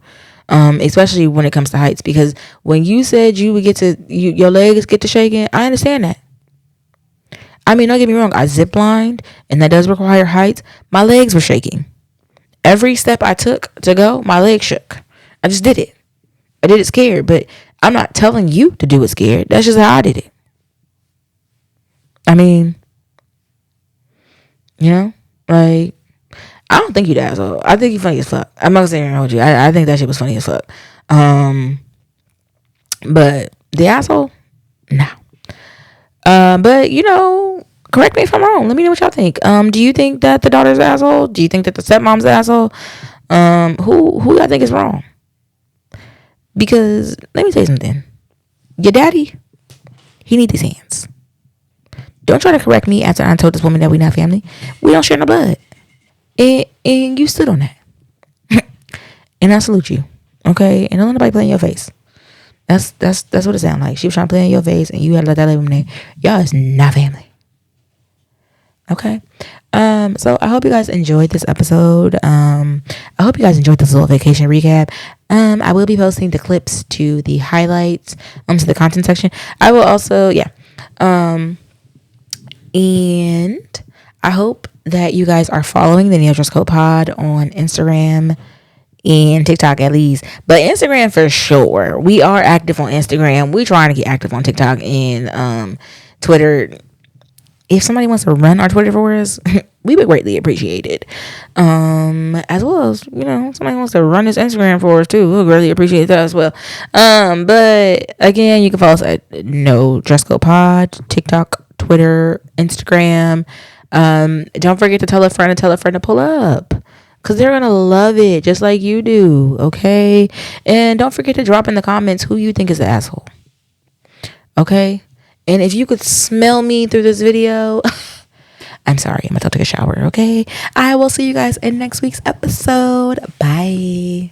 Especially when it comes to heights, because when you said you would your legs get to shaking, I understand that. I mean, don't get me wrong. I ziplined, and that does require heights. My legs were shaking. Every step I took to go, my legs shook. I just did it. I did it scared, but I'm not telling you to do it scared. That's just how I did it. I mean, like, I don't think you the asshole. I think you funny as fuck. I'm not saying hold you. I think that shit was funny as fuck. But the asshole, no. But correct me if I'm wrong. Let me know what y'all think. Do you think that the daughter's an asshole? Do you think that the stepmom's an asshole? Who y'all think is wrong? Because let me tell you something. Your daddy, he needs his hands. Don't try to correct me after I told this woman that we not family. We don't share no blood. And you stood on that. And I salute you. Okay? And don't let nobody play in your face. That's what it sounded like. She was trying to play in your face, and you had to let that lady know y'all is not family. Okay? So I hope you guys enjoyed this episode. I hope you guys enjoyed this little vacation recap. I will be posting the clips to the highlights, to the content section. I will also, and I hope that you guys are following the No Dress Code Pod on Instagram and TikTok at least. But Instagram for sure. We are active on Instagram. We're trying to get active on TikTok and Twitter. If somebody wants to run our Twitter for us, we would greatly appreciate it. As well as, somebody wants to run this Instagram for us too. We'll greatly appreciate that as well. But again, you can follow us at No Dress Code Pod, TikTok, Twitter, Instagram. Don't forget to tell a friend to pull up, because they're gonna love it just like you do. Okay? And don't forget to drop in the comments who you think is the asshole. Okay? And if you could smell me through this video, I'm sorry, I'm about to take a shower. Okay? I will see you guys in next week's episode. Bye.